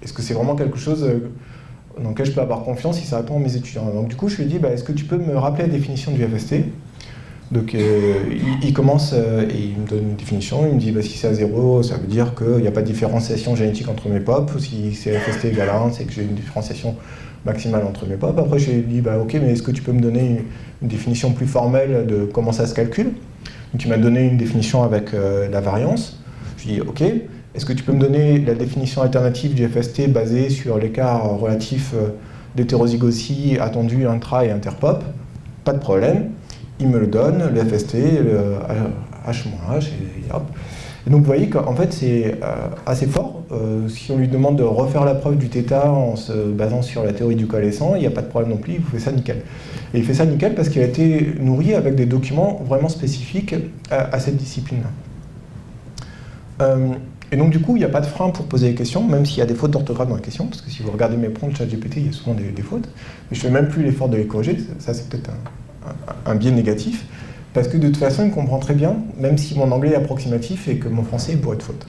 est-ce que c'est vraiment quelque chose dans lequel je peux avoir confiance si ça répond à mes étudiants? Donc du coup je lui ai dit, bah, est-ce que tu peux me rappeler la définition du FST? Donc il commence et il me donne une définition, il me dit bah, si c'est à 0, ça veut dire qu'il n'y a pas de différenciation génétique entre mes pop, si c'est FST égale à 1, c'est que j'ai une différenciation maximale entre mes pop. Après je lui ai dit bah, ok, mais est-ce que tu peux me donner une définition plus formelle de comment ça se calcule? Donc il m'a donné une définition avec la variance. Je lui ai dit ok, est-ce que tu peux me donner la définition alternative du FST basée sur l'écart relatif d'hétérozygosie attendu intra et interpop? Pas de problème. Il me le donne, le FST, le H-H, et hop. Et donc vous voyez qu'en fait c'est assez fort. Si on lui demande de refaire la preuve du θ en se basant sur la théorie du coalescent, il n'y a pas de problème non plus, il fait ça nickel. Et il fait ça nickel parce qu'il a été nourri avec des documents vraiment spécifiques à cette discipline-là. Et donc du coup, il n'y a pas de frein pour poser des questions, même s'il y a des fautes d'orthographe dans la question, parce que si vous regardez mes prompts ChatGPT, il y a souvent des fautes. Mais je ne fais même plus l'effort de les corriger, ça c'est peut-être un biais négatif, parce que de toute façon, il comprend très bien, même si mon anglais est approximatif et que mon français est bourré de fautes.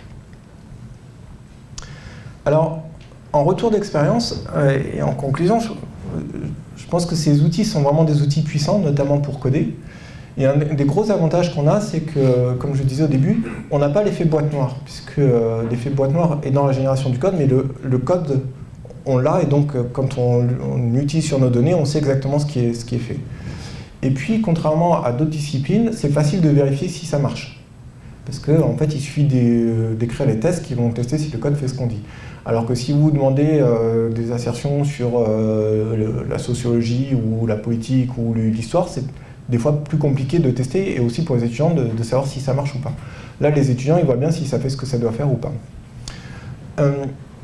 Alors, en retour d'expérience, et en conclusion, je pense que ces outils sont vraiment des outils puissants, notamment pour coder. Et un des gros avantages qu'on a, c'est que, comme je disais au début, on n'a pas l'effet boîte noire, puisque l'effet boîte noire est dans la génération du code, mais le code, on l'a, et donc quand on l'utilise sur nos données, on sait exactement ce qui est fait. Et puis, contrairement à d'autres disciplines, c'est facile de vérifier si ça marche. Parce qu'en fait, il suffit d'écrire les tests qui vont tester si le code fait ce qu'on dit. Alors que si vous demandez des assertions sur la sociologie ou la politique ou l'histoire, c'est des fois plus compliqué de tester, et aussi pour les étudiants de savoir si ça marche ou pas. Là, les étudiants, ils voient bien si ça fait ce que ça doit faire ou pas.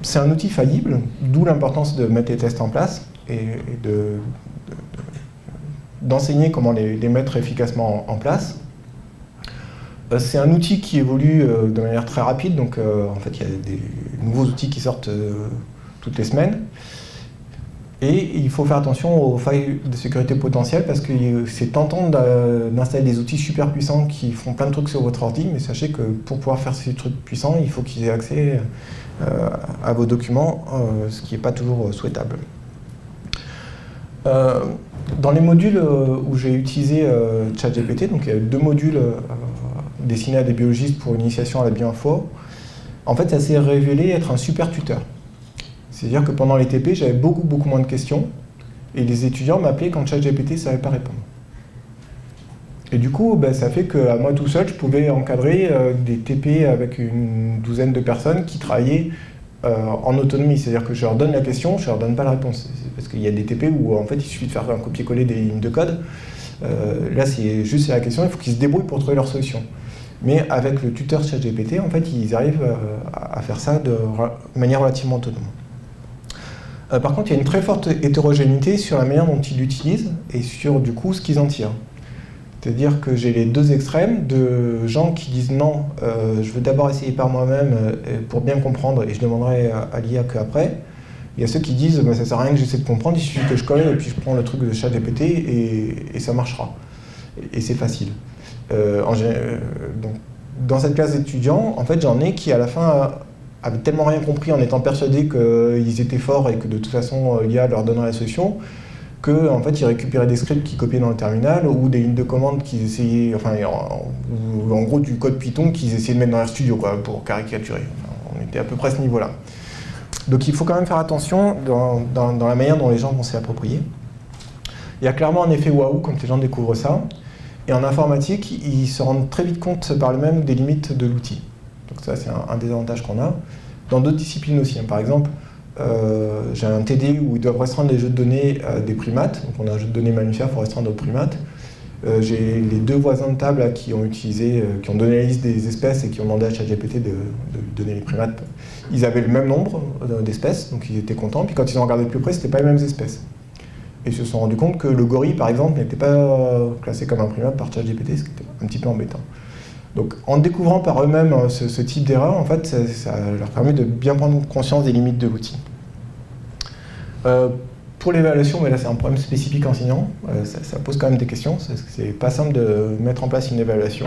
C'est un outil faillible, d'où l'importance de mettre les tests en place et d'enseigner comment les mettre efficacement en place. C'est un outil qui évolue de manière très rapide, donc en fait il y a des nouveaux outils qui sortent toutes les semaines. Et il faut faire attention aux failles de sécurité potentielles, parce que c'est tentant d'installer des outils super puissants qui font plein de trucs sur votre ordi, mais sachez que pour pouvoir faire ces trucs puissants, il faut qu'ils aient accès à vos documents, ce qui n'est pas toujours souhaitable. Dans les modules où j'ai utilisé ChatGPT, donc il y a 2 modules destinés à des biologistes pour une initiation à la bioinfo, en fait ça s'est révélé être un super tuteur. C'est-à-dire que pendant les TP, j'avais beaucoup moins de questions, et les étudiants m'appelaient quand ChatGPT ne savait pas répondre. Et du coup, ça fait qu'à moi tout seul, je pouvais encadrer des TP avec une douzaine de personnes qui travaillaient en autonomie. C'est-à-dire que je leur donne la question, je leur donne pas la réponse. Parce qu'il y a des TP où en fait il suffit de faire un copier-coller des lignes de code. Là, c'est juste la question, il faut qu'ils se débrouillent pour trouver leur solution. Mais avec le tuteur ChatGPT, en fait, ils arrivent à faire ça de manière relativement autonome. Par contre, il y a une très forte hétérogénéité sur la manière dont ils l'utilisent et sur, du coup, ce qu'ils en tirent. C'est-à-dire que j'ai les 2 extrêmes de gens qui disent non, je veux d'abord essayer par moi-même pour bien comprendre et je demanderai à l'IA qu'après. Il y a ceux qui disent ça sert à rien que j'essaie de comprendre, il suffit que je colle et puis je prends le truc de ChatGPT et ça marchera. Et c'est facile. Donc, dans cette classe d'étudiants, en fait, j'en ai qui à la fin avaient tellement rien compris en étant persuadés qu'ils étaient forts et que de toute façon l'IA leur donnerait la solution, qu'en fait ils récupéraient des scripts qu'ils copiaient dans le terminal ou des lignes de commande qu'ils essayaient, enfin en gros du code Python qu'ils essayaient de mettre dans RStudio quoi, pour caricaturer. Enfin, on était à peu près à ce niveau-là. Donc il faut quand même faire attention dans la manière dont les gens vont s'y approprier. Il y a clairement un effet waouh quand les gens découvrent ça. Et en informatique, ils se rendent très vite compte par eux-mêmes des limites de l'outil. Donc ça, c'est un des avantages qu'on a. Dans d'autres disciplines aussi, par exemple, j'ai un TD où ils doivent restreindre les jeux de données des primates. Donc on a un jeu de données mammifères, il faut restreindre aux primates. J'ai les deux voisins de table là, qui ont donné la liste des espèces et qui ont demandé à ChatGPT de donner les primates. Ils avaient le même nombre d'espèces, donc ils étaient contents. Puis quand ils ont regardé de plus près, c'était pas les mêmes espèces. Et ils se sont rendus compte que le gorille, par exemple, n'était pas classé comme un primate par ChatGPT, ce qui était un petit peu embêtant. Donc en découvrant par eux-mêmes ce type d'erreur, en fait, ça leur permet de bien prendre conscience des limites de l'outil. Pour l'évaluation, mais là c'est un problème spécifique enseignant, ça pose quand même des questions, c'est pas simple de mettre en place une évaluation.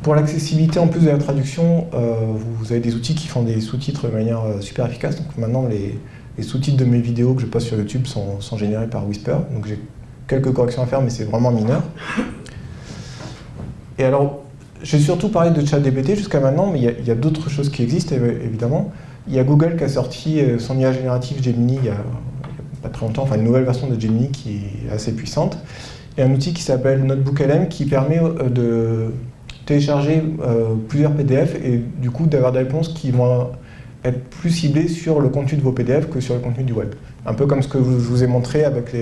Pour l'accessibilité, en plus de la traduction, vous avez des outils qui font des sous-titres de manière super efficace. Donc maintenant, les sous-titres de mes vidéos que je poste sur YouTube sont générés par Whisper. Donc j'ai quelques corrections à faire, mais c'est vraiment mineur. Et alors, j'ai surtout parlé de ChatGPT jusqu'à maintenant, mais il y a d'autres choses qui existent, évidemment. Il y a Google qui a sorti son IA générative Gemini il y a pas très longtemps, enfin une nouvelle version de Gemini qui est assez puissante. Et un outil qui s'appelle NotebookLM qui permet de télécharger plusieurs PDF et du coup d'avoir des réponses qui vont être plus ciblées sur le contenu de vos PDF que sur le contenu du web. Un peu comme ce que je vous ai montré avec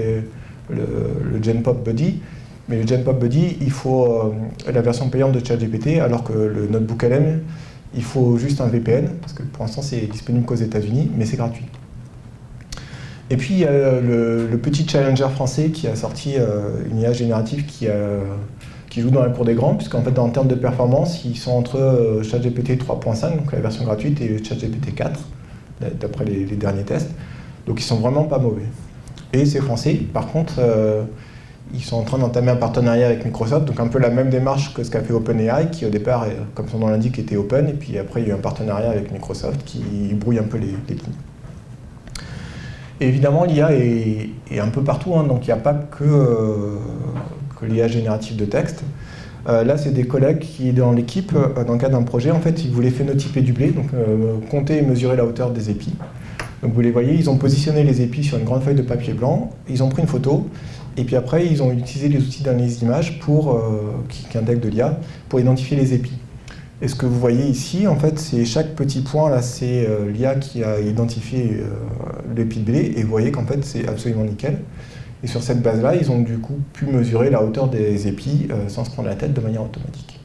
le GenPop Buddy. Mais le GenPop Buddy, il faut la version payante de ChatGPT, alors que le NotebookLM, il faut juste un VPN, parce que pour l'instant c'est disponible qu'aux États-Unis, mais c'est gratuit. Et puis il y a le petit challenger français qui a sorti une IA générative qui joue dans la cour des grands, puisqu'en fait en termes de performance, ils sont entre ChatGPT 3.5, donc la version gratuite, et ChatGPT 4, d'après les derniers tests. Donc ils sont vraiment pas mauvais. Et c'est français, par contre, ils sont en train d'entamer un partenariat avec Microsoft, donc un peu la même démarche que ce qu'a fait OpenAI, qui au départ, comme son nom l'indique, était open, et puis après il y a eu un partenariat avec Microsoft qui brouille un peu les lignes. Et évidemment, l'IA est un peu partout, hein, donc il n'y a pas que l'IA générative de texte. Là, c'est des collègues qui, dans l'équipe, dans le cadre d'un projet, en fait, ils voulaient phénotyper du blé, donc compter et mesurer la hauteur des épis. Donc vous les voyez, ils ont positionné les épis sur une grande feuille de papier blanc, ils ont pris une photo, et puis après, ils ont utilisé les outils d'analyse d'image qui intègrent de l'IA pour identifier les épis. Et ce que vous voyez ici, en fait, c'est chaque petit point, là, c'est l'IA qui a identifié l'épi de blé, et vous voyez qu'en fait, c'est absolument nickel. Et sur cette base-là, ils ont du coup pu mesurer la hauteur des épis sans se prendre la tête de manière automatique.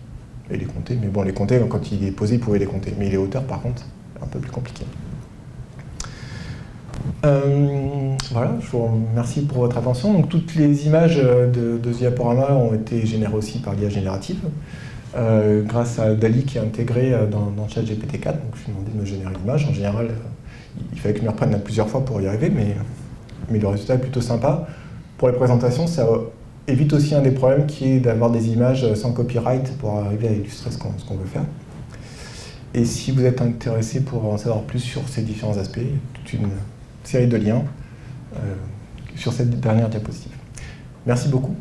Et les compter, mais bon, les compter, quand il est posé, ils pouvaient les compter. Mais les hauteurs, par contre, c'est un peu plus compliqué. Voilà, je vous remercie pour votre attention. Donc, toutes les images de ce diaporama ont été générées aussi par l'IA générative, grâce à DALL-E qui est intégré dans ChatGPT 4. Donc, je lui ai demandé de me générer l'image. En général, il fallait que je me reprenne plusieurs fois pour y arriver, mais le résultat est plutôt sympa. Pour les présentations, ça évite aussi un des problèmes qui est d'avoir des images sans copyright pour arriver à illustrer ce qu'on veut faire. Et si vous êtes intéressé pour en savoir plus sur ces différents aspects, il y a toute une série de liens sur cette dernière diapositive. Merci beaucoup.